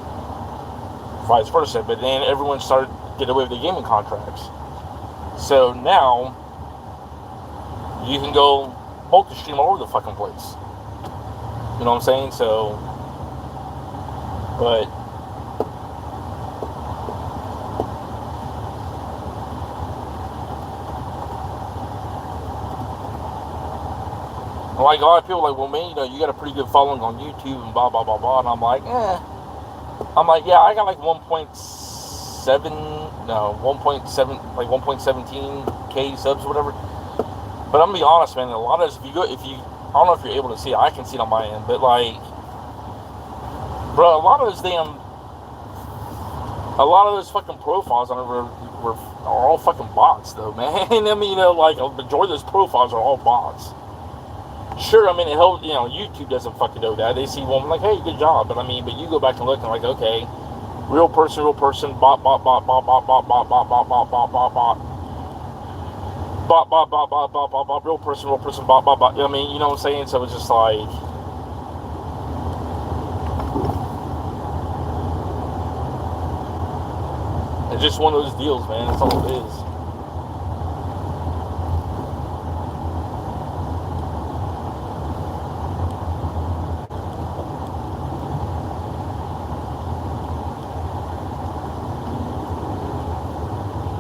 vice versa. But then everyone started to get away with the gaming contracts. So now you can go multi-stream all over the fucking place. You know what I'm saying? So, but like, a lot of people are like, well, man, you got a pretty good following on YouTube and blah, blah, blah, blah. And I'm like, I'm like, yeah, I got like 1.17K subs or whatever. But I'm gonna be honest, man, a lot of this, I don't know if you're able to see it, I can see it on my end, but like, bro, a lot of those fucking profiles on it are all fucking bots, though, man. I mean, like, a majority of those profiles are all bots. Sure, I mean, it helps, YouTube doesn't fucking know that. They see one, like, hey, good job. But you go back and look and like, okay, real person, bot, real person, bot. I mean, you know what I'm saying? So it's just like, it's just one of those deals, man. That's all it is.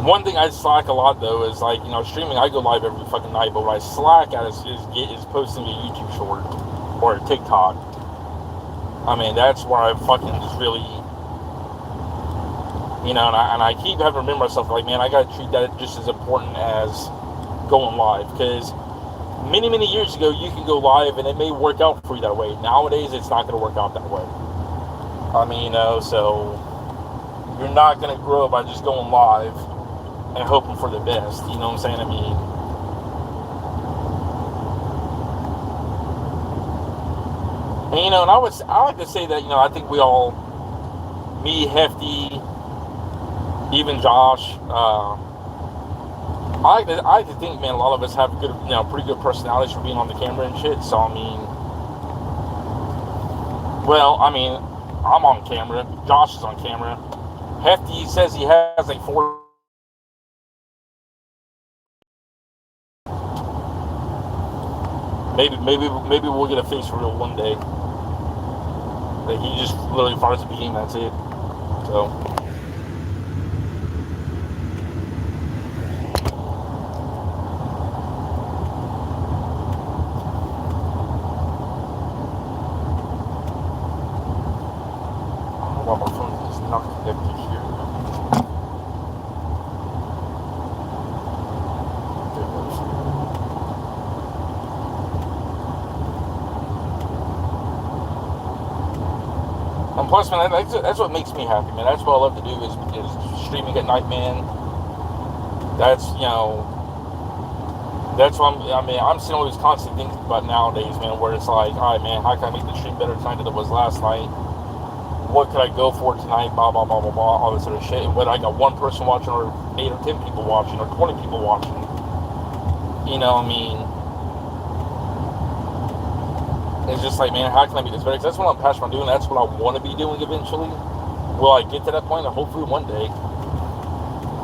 One thing I slack a lot, though, is like, streaming, I go live every fucking night, but what I slack at is posting a YouTube short or a TikTok. I mean, that's where I fucking just really, and I keep having to remember myself, like, man, I gotta treat that just as important as going live, because many, many years ago, you can go live and it may work out for you that way. Nowadays, it's not gonna work out that way. I mean, so you're not gonna grow by just going live and hoping for the best, you know what I'm saying? I mean, and, and I like to say that, I think we all, me, Hefty, even Josh, I like to think, man, a lot of us have good, pretty good personalities for being on the camera and shit. So, I mean, I'm on camera. Josh is on camera. Hefty says he has like 4. Maybe we'll get a face reveal one day. Like, he just literally fires a beam, that's it. So. I don't know why my phone is not connected here. And plus, man, that's what makes me happy, man. That's what I love to do is streaming at night, man. That's, that's what I'm seeing all these constant things about nowadays, man, where it's like, all right, man, how can I make the stream better tonight than it was last night? What could I go for tonight? Blah, blah, blah, blah, blah, all this sort of shit. And whether I got one person watching or 8 or 10 people watching or 20 people watching, it's just like, man, how can I be this better? Because that's what I'm passionate about doing. That's what I want to be doing eventually. Will I get to that point? Hopefully one day.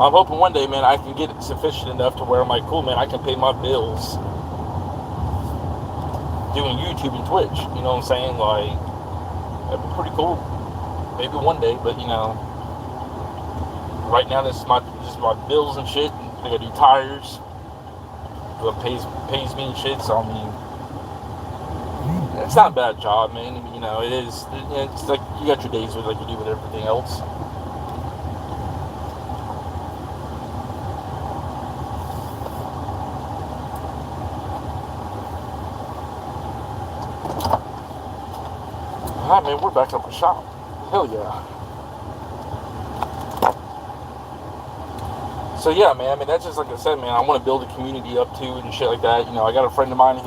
I'm hoping one day, man, I can get it sufficient enough to where I'm like, cool, man, I can pay my bills doing YouTube and Twitch. You know what I'm saying? Like, that'd be pretty cool. Maybe one day, but, right now this is my bills and shit. I gotta do tires. It pays me and shit, so, It's not a bad job, man. You know, it is. It's like you got your days with like you do with everything else. Alright, man, we're back up the shop. Hell yeah. So yeah, man, I mean, that's just like I said, man, I want to build a community up too and shit like that. You know, I got a friend of mine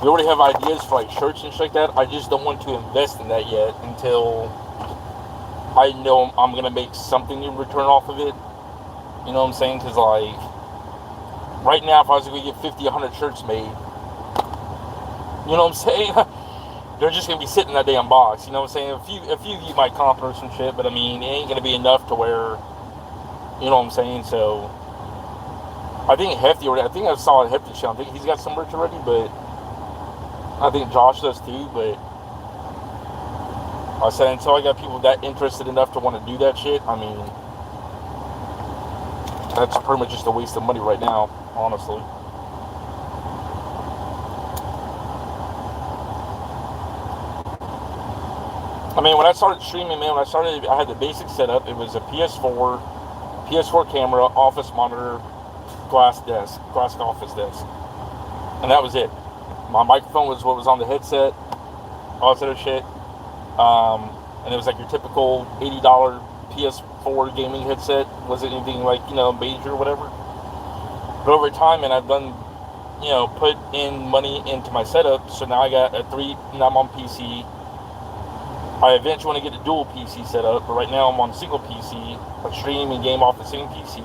we already have ideas for like shirts and shit like that. I just don't want to invest in that yet until I know I'm going to make something in return off of it. You know what I'm saying? Because like, right now, if I was going to get 50, 100 shirts made, you know what I'm saying? They're just going to be sitting in that damn box. You know what I'm saying? A few of you might comp or some shit, but I mean, it ain't going to be enough to where, you know what I'm saying? So, I think Hefty already, I think I saw a Hefty show. I think he's got some merch already, but I think Josh does too, but I said until I got people that interested enough to want to do that shit, I mean, that's pretty much just a waste of money right now, honestly. I mean, when I started streaming, man, I had the basic setup. It was a PS4 camera, office monitor, glass office desk, and that was it. My microphone was what was on the headset, all this other shit, and it was like your typical $80 PS4 gaming headset. Wasn't anything like, you know, major or whatever. But over time, and I've done, you know, put in money into my setup, so now I got now I'm on PC. I eventually want to get a dual PC set up, but right now I'm on a single PC. I stream and game off the same PC.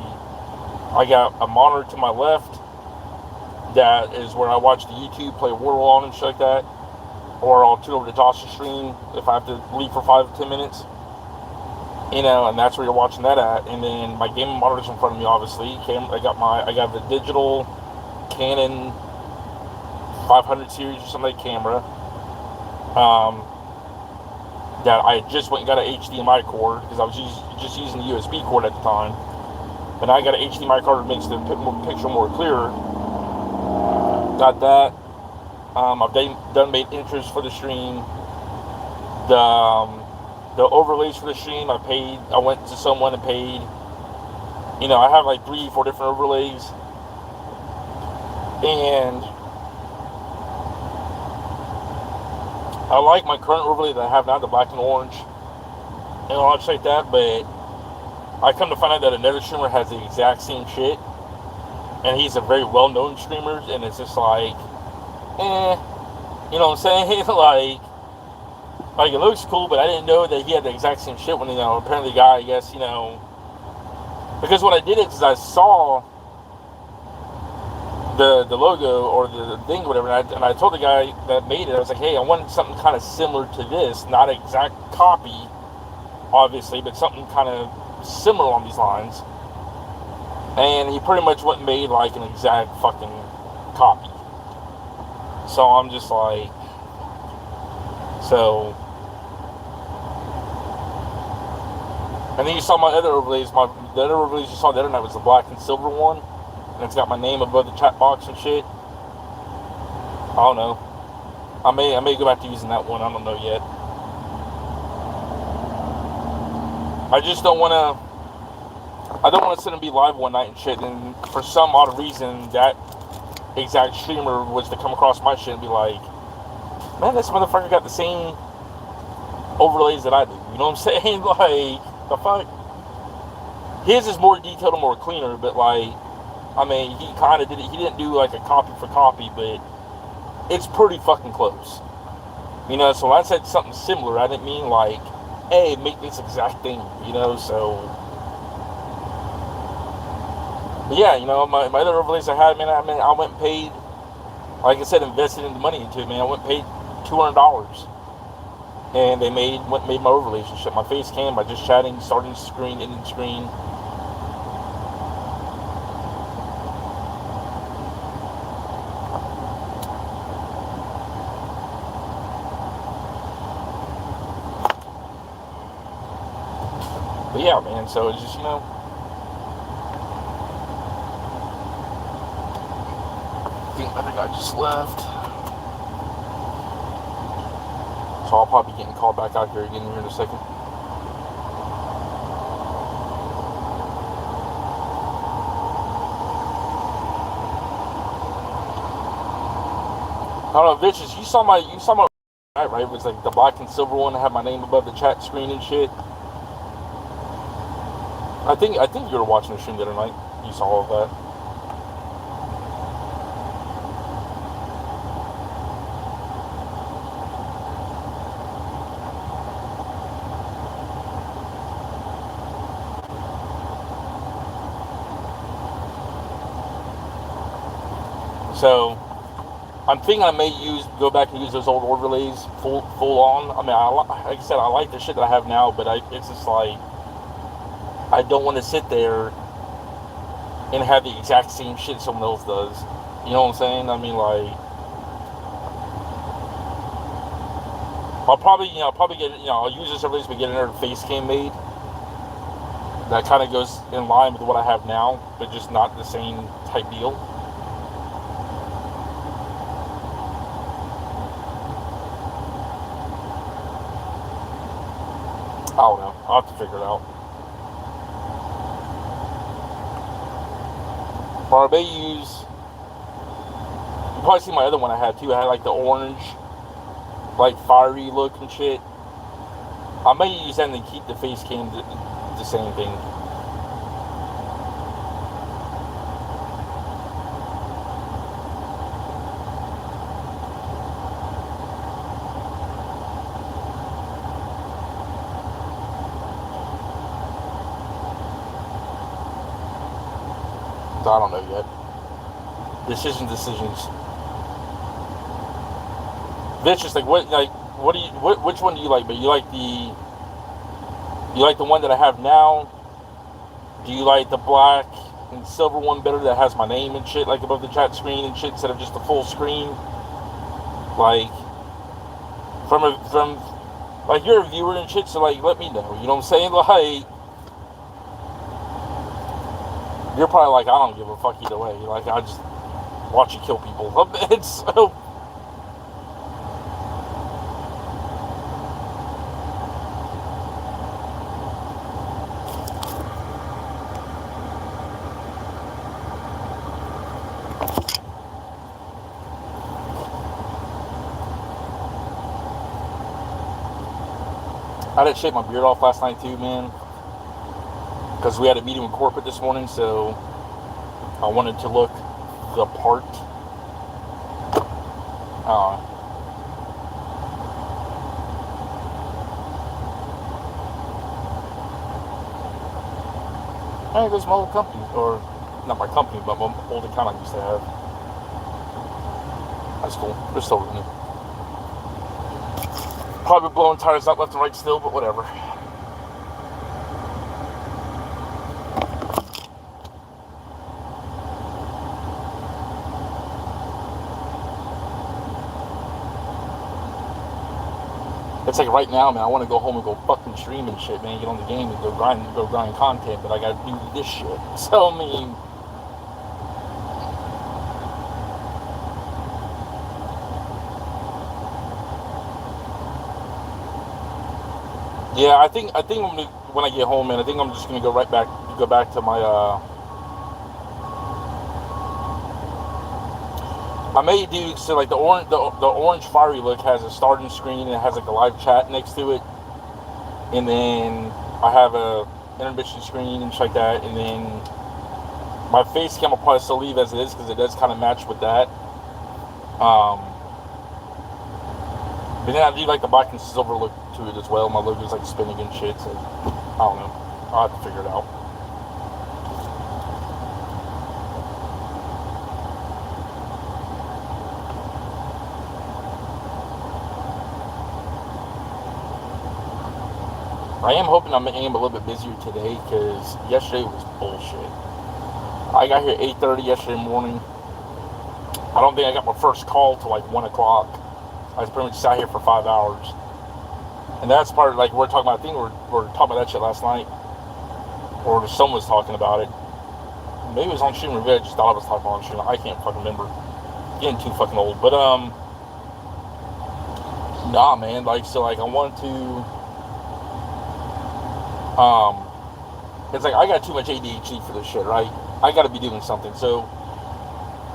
I got a monitor to my left. That is where I watch the YouTube, play World on and shit like that. Or I'll tune over to Josh's stream if I have to leave for 5 to 10 minutes. You know, and that's where you're watching that at. And then my gaming monitor's in front of me, obviously. I got the digital Canon 500 series or something like camera. That I just went and got an HDMI cord because I was just using the USB cord at the time. But now I got an HDMI cord that makes the picture more clearer. Got that. I've made intros for the stream. The overlays for the stream, I went to someone and paid. You know, I have like 3, 4 different overlays. And I like my current overlay that I have now, the black and orange, and all that like that, but I come to find out that another streamer has the exact same shit, and he's a very well-known streamer, and it's just like, you know what I'm saying? like it looks cool, but I didn't know that he had the exact same shit when, you know, apparently the guy, I guess, you know, because what I did is I saw the logo or the thing, whatever, and I told the guy that made it, I was like, hey, I wanted something kind of similar to this, not an exact copy, obviously, but something kind of similar on these lines. And he pretty much went and made like an exact fucking copy. So I'm just like, and then you saw my other overlays. The other overlays you saw the other night was the black and silver one. And it's got my name above the chat box and shit. I don't know. I may go back to using that one. I don't know yet. I just don't want to sit and be live one night and shit, and for some odd reason that exact streamer was to come across my shit and be like, man, this motherfucker got the same overlays that I do. You know what I'm saying? Like, the fuck? His is more detailed and more cleaner, but like, I mean, he kind of did it. He didn't do like a copy for copy, but it's pretty fucking close. You know, so when I said something similar, I didn't mean like, hey, make this exact thing, you know, so. But yeah, you know, my other overlays I had, man, I went and paid, like I said, invested in the money into it, man. I went and paid $200. And they made my overlays and shit. My face cam by just chatting, starting the screen, ending the screen. But yeah, man, so it's just, you know, I think I just left. So I'll probably be getting called back out here again here in a second. I don't know, bitches. You saw my right? It was like the black and silver one that had my name above the chat screen and shit. I think you were watching the stream the other night. You saw all of that. So I'm thinking I may go back and use those old overlays full on. I mean, like I said, I like the shit that I have now, but it's just like I don't want to sit there and have the exact same shit someone else does. You know what I'm saying? I mean, like I'll probably get I'll use this overlays, but get another face cam made that kind of goes in line with what I have now, but just not the same type deal. I don't know. I'll have to figure it out. Or I may use... You probably see my other one I had too. I had like the orange, like fiery look and shit. I may use that and keep the face cam the same thing. I don't know yet. Decisions. It's just like which one do you like? But you like the one that I have now? Do you like the black and silver one better that has my name and shit like above the chat screen and shit instead of just the full screen? Like from like you're a viewer and shit, so like let me know. You know what I'm saying? Like you're probably like, I don't give a fuck either way. Like, I just watch you kill people. It's so... I had to shave my beard off last night too, man. Because we had a meeting with corporate this morning, so I wanted to look the part. Hey, there's my old company, or not my company, but my old account I used to have. That's cool. They're still with me. Probably blowing tires out left and right still, but whatever. It's like right now, man, I want to go home and go fucking stream and shit, man. Get on the game and go grind content, but I gotta do this shit. So, I mean... Yeah, I think when I get home, man, I think I'm just gonna go back to my, I may do, so like the orange fiery look has a starting screen and it has like a live chat next to it. And then I have a intermission screen and shit like that. And then my face cam will probably still leave as it is because it does kind of match with that. But then I do like the black and silver look to it as well. My logo's like spinning and shit, so I don't know. I'll have to figure it out. I am hoping I'm a little bit busier today because yesterday was bullshit. I got here at 8:30 yesterday morning. I don't think I got my first call till like 1 o'clock. I was pretty much sat here for 5 hours. And that's part of, like, we're talking about, I think we're talking about that shit last night. Or someone was talking about it. Maybe it was on stream, or I just thought I was talking on stream. I can't fucking remember. Getting too fucking old. But, Nah, man. Like, so, like, I want to. It's like I got too much ADHD for this shit, right? I got to be doing something. So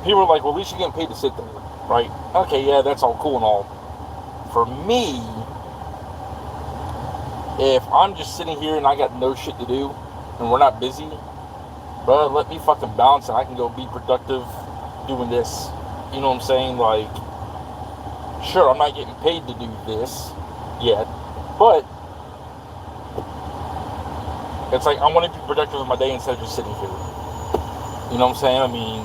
people are like, well, at least you're getting paid to sit there, right? Okay, yeah, that's all cool and all. For me, if I'm just sitting here and I got no shit to do and we're not busy, bro, let me fucking bounce and I can go be productive doing this. You know what I'm saying? Like, sure, I'm not getting paid to do this yet, but it's like I want to be productive in my day instead of just sitting here. You know what I'm saying? I mean,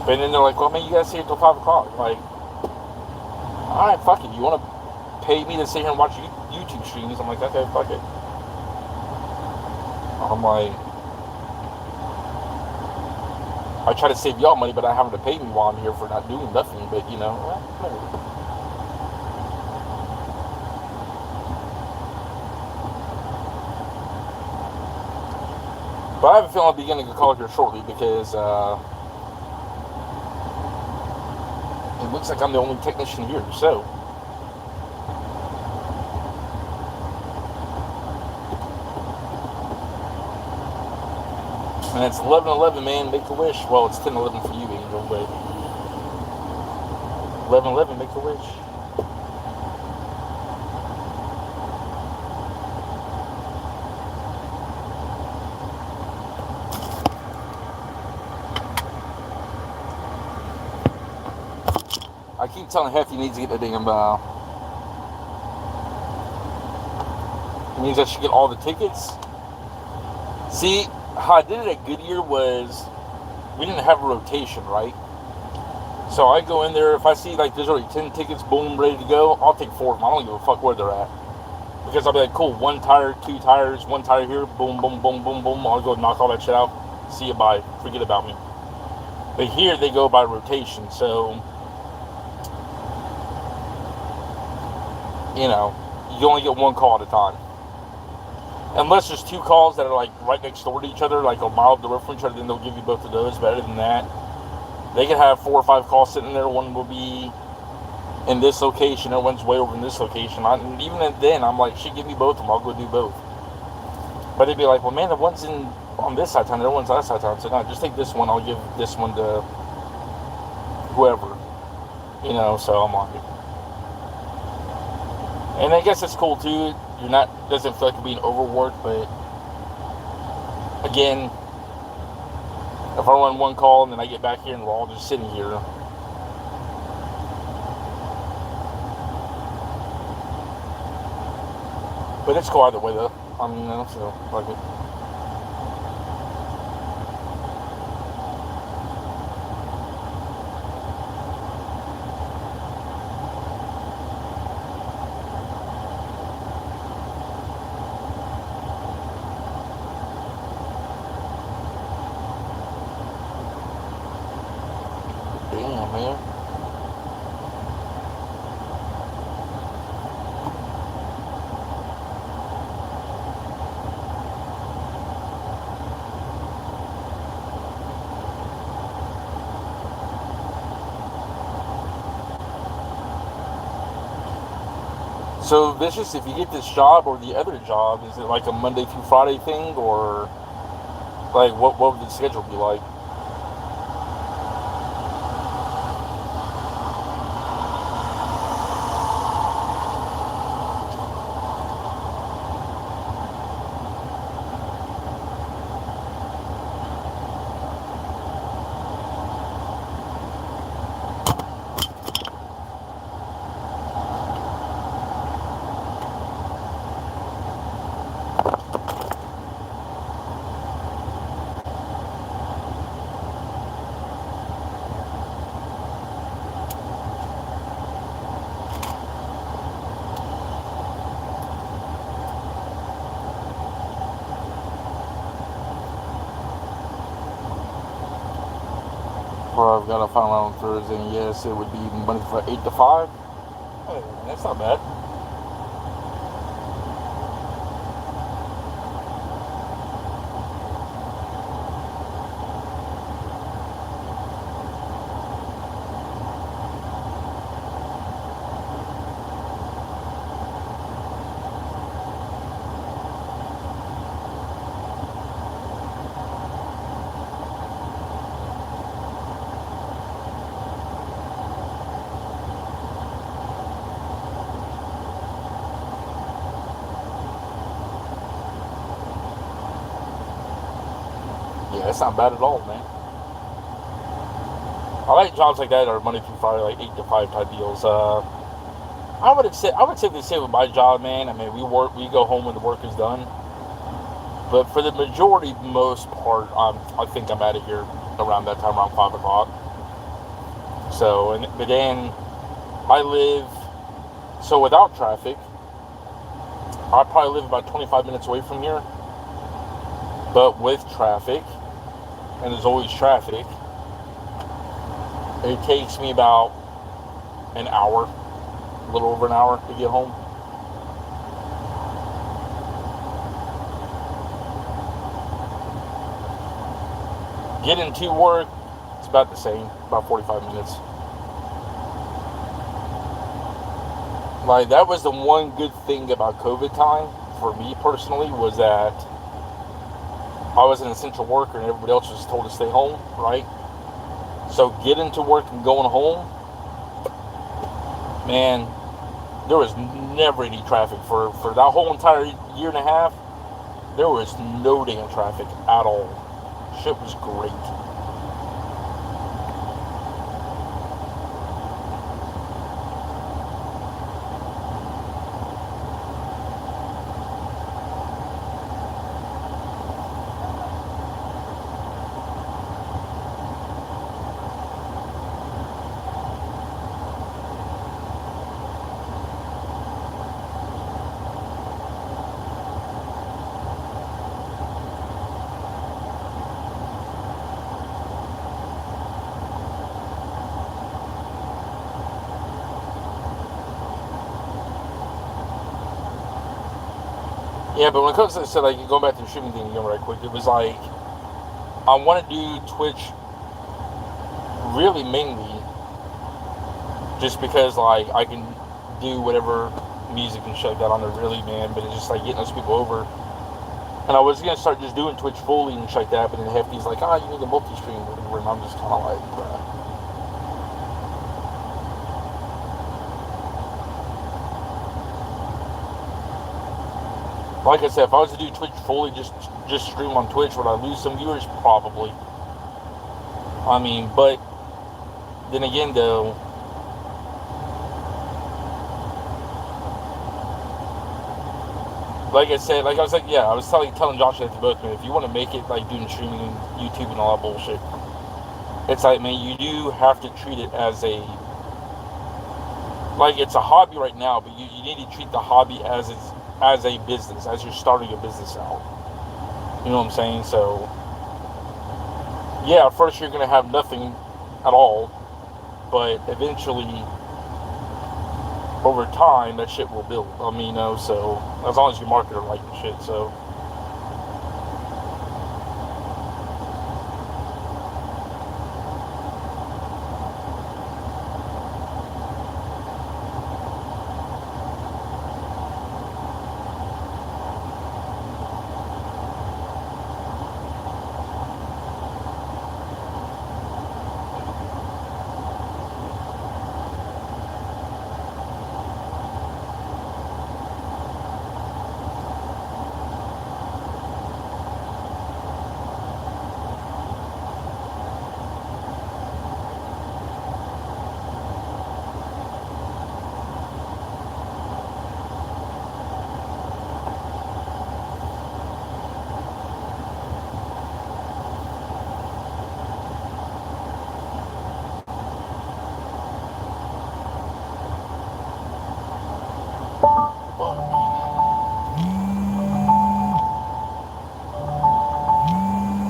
but then they're like, well, man, you gotta stay here till 5 o'clock. Like, alright, fuck it. You want to pay me to sit here and watch YouTube streams? I'm like, okay, fuck it. I'm like, I try to save y'all money, but I having to pay me while I'm here for not doing nothing. But, you know, whatever. But I have a feeling I'll be getting a call here shortly because it looks like I'm the only technician here. So, and it's 11:11, man. Make a wish. Well, it's 10:11 for you, Angel, but 11:11, make a wish. I keep telling Hef he needs to get the damn, he means I should get all the tickets. See, how I did it at Goodyear was, we didn't have a rotation, right? So I go in there, if I see like there's already 10 tickets, boom, ready to go, I'll take 4 of them. I don't give a fuck where they're at. Because I'll be like, cool, 1 tire, 2 tires, 1 tire here, boom, boom, boom, boom, boom. I'll go knock all that shit out. See you, bye. Forget about me. But here they go by rotation, so you know, you only get 1 call at a time. Unless there's 2 calls that are like right next door to each other, like a mile up the road from each other, then they'll give you both of those. But other than that, they can have 4 or 5 calls sitting there. One will be in this location, and one's way over in this location. And even then, I'm like, shit, give me both of them. I'll go do both. But they'd be like, well, man, the one's on this side of town, the other one's on that side of town. So no, just take this one. I'll give this one to whoever. You know, so I'm like. And I guess it's cool too. You're not, doesn't feel like you're being overworked, but again, if I run 1 call and then I get back here and we're all just sitting here, but it's cool either way though. I mean, you know, so like it. Damn, man. So, Vicious, if you get this job or the other job, is it like a Monday through Friday thing, or like what would the schedule be like? Where I've got a final out on Thursday, and yes, it would be Monday from 8 to 5. Hey, that's not bad. Yeah, that's not bad at all, man. I like jobs like that, or Monday through Friday, like 8 to 5 type deals. I would say the same with my job, man. I mean, we go home when the work is done. But for the majority, most part, I think I'm out of here around that time, around 5 o'clock. So, but then I live so without traffic, I probably live about 25 minutes away from here. But with traffic, and there's always traffic, it takes me about an hour, a little over an hour to get home. Getting to work, it's about the same, about 45 minutes. Like, that was the one good thing about COVID time, for me personally, was that I was an essential worker and everybody else was told to stay home, right? So getting to work and going home, man, there was never any traffic. For that whole entire year and a half, there was no damn traffic at all. Shit was great. Yeah, but when it comes to, like, going back to the streaming thing again right quick, it was like, I want to do Twitch really mainly just because, like, I can do whatever music and shit like that on there, really, man. But it's just like getting those people over. And I was gonna start just doing Twitch fully and shit like that, but then Hefty's like, you need a multi-stream or whatever, and I'm just kind of like, bruh. Like I said, if I was to do Twitch fully, just stream on Twitch, would I lose some viewers? Probably. I mean, but then again, though, like I said, like I was like, yeah, I was telling Josh that to both, man. If you want to make it like doing streaming and YouTube and all that bullshit, it's like, man, you do have to treat it as like it's a hobby right now, but you need to treat the hobby as a business, as you're starting a business out. You know what I'm saying? So, yeah, at first you're going to have nothing at all, but eventually, over time, that shit will build. I mean, so, as long as you market it right and shit, so.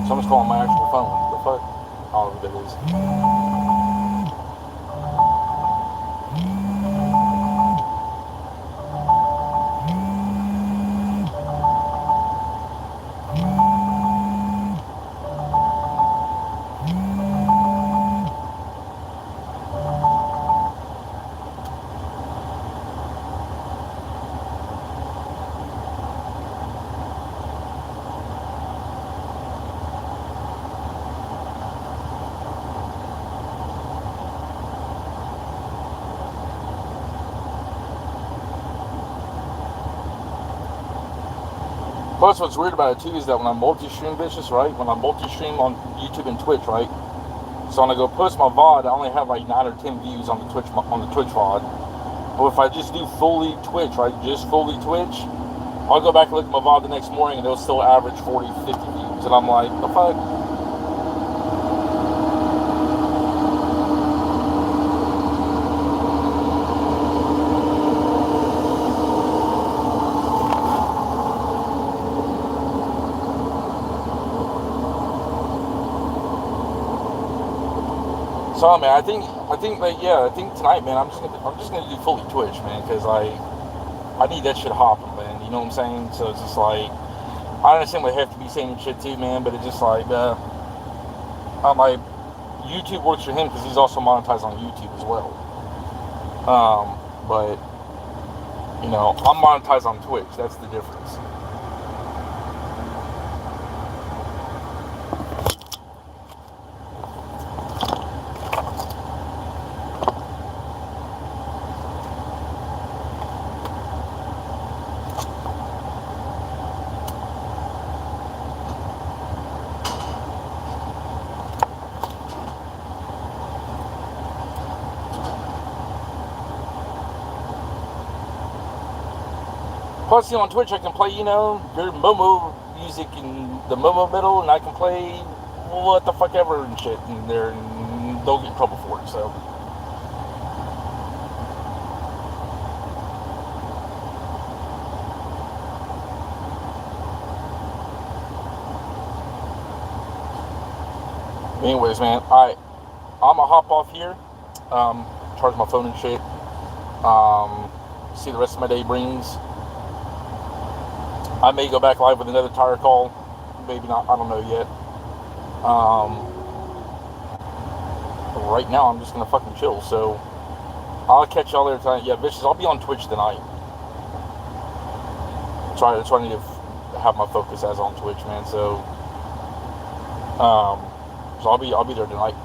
Someone's calling my actual phone. What the fuck? I don't know who that is. Plus, what's weird about it too is that when I multi-stream bitches, right? When I multi-stream on YouTube and Twitch, right? So when I go post my VOD, I only have like 9 or 10 views on the Twitch VOD. But if I just do fully Twitch, right? Just fully Twitch, I'll go back and look at my VOD the next morning and it'll still average 40, 50 views. And I'm like, the fuck? So man, I think like I think tonight, man, I'm just gonna do fully Twitch, man, because I need that shit hopping, man. You know what I'm saying? So it's just like I understand what I have to be saying and shit too, man, but it's just like I'm like YouTube works for him because he's also monetized on YouTube as well. But you know, I'm monetized on Twitch. That's the difference. Plus, you know, on Twitch I can play, you know, your Momo music in the Momo middle, and I can play what the fuck ever and shit in there, and don't get in trouble for it, so. Anyways, man, I'm gonna hop off here, charge my phone and shit, see the rest of my day brings. I may go back live with another tire call, maybe not, I don't know yet. Right now I'm just gonna fucking chill, so I'll catch y'all later tonight. Yeah, bitches, I'll be on Twitch tonight. Try to have my focus as on Twitch, man, so I'll be there tonight.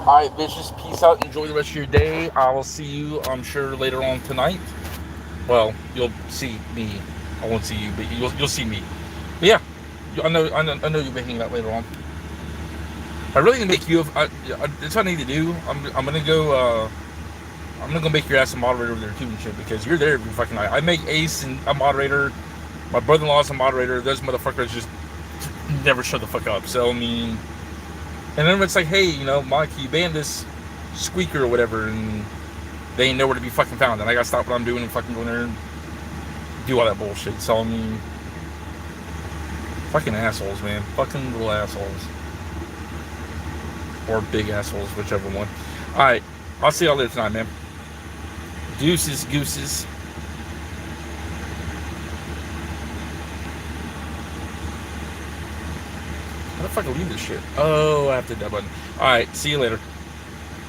Alright, bitches, peace out. Enjoy the rest of your day. I will see you, I'm sure, later on tonight. Well, you'll see me. I won't see you, but you'll see me. But yeah, I know you'll be hanging out later on. I really gonna make you. That's what I need to do. I'm gonna go. I'm gonna go make your ass a moderator over there too and shit, because you're there every fucking night. I make Ace and a moderator. My brother-in-law's a moderator. Those motherfuckers just never shut the fuck up. So I mean. And then it's like, hey, you know, Monkey, you banned this squeaker or whatever, and they ain't nowhere to be fucking found. And I gotta stop what I'm doing and fucking go in there and do all that bullshit. So, I mean, fucking assholes, man. Fucking little assholes. Or big assholes, whichever one. Alright, I'll see y'all later tonight, man. Deuces, gooses. How the fuck do I leave this shit? Oh, I have to hit that button. Alright, see you later.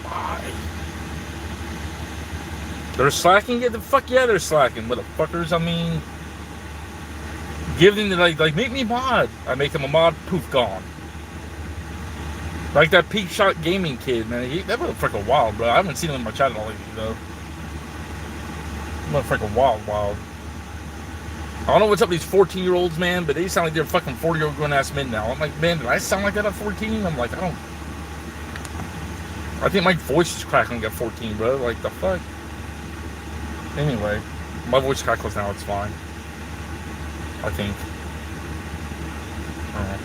Bye. They're slacking? Yeah, the fuck yeah, they're slacking, motherfuckers. I mean, give them the, like, make me mod. I make them a mod, poof, gone. Like that Peak Shot Gaming kid, man. That motherfucker wild, bro. I haven't seen him in my chat all lately, though. Motherfucker wild. I don't know what's up with these 14-year-olds, man, but they sound like they're fucking 40-year-old grown-ass men now. I'm like, man, did I sound like that at 14? I'm like, I think my voice is crackling at 14, bro. Like, the fuck? Anyway, my voice crackles now. It's fine. I think. I don't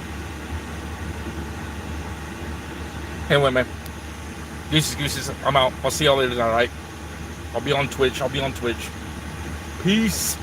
know. Anyway, man. Gooses. I'm out. I'll see y'all later tonight, alright? I'll be on Twitch. Peace.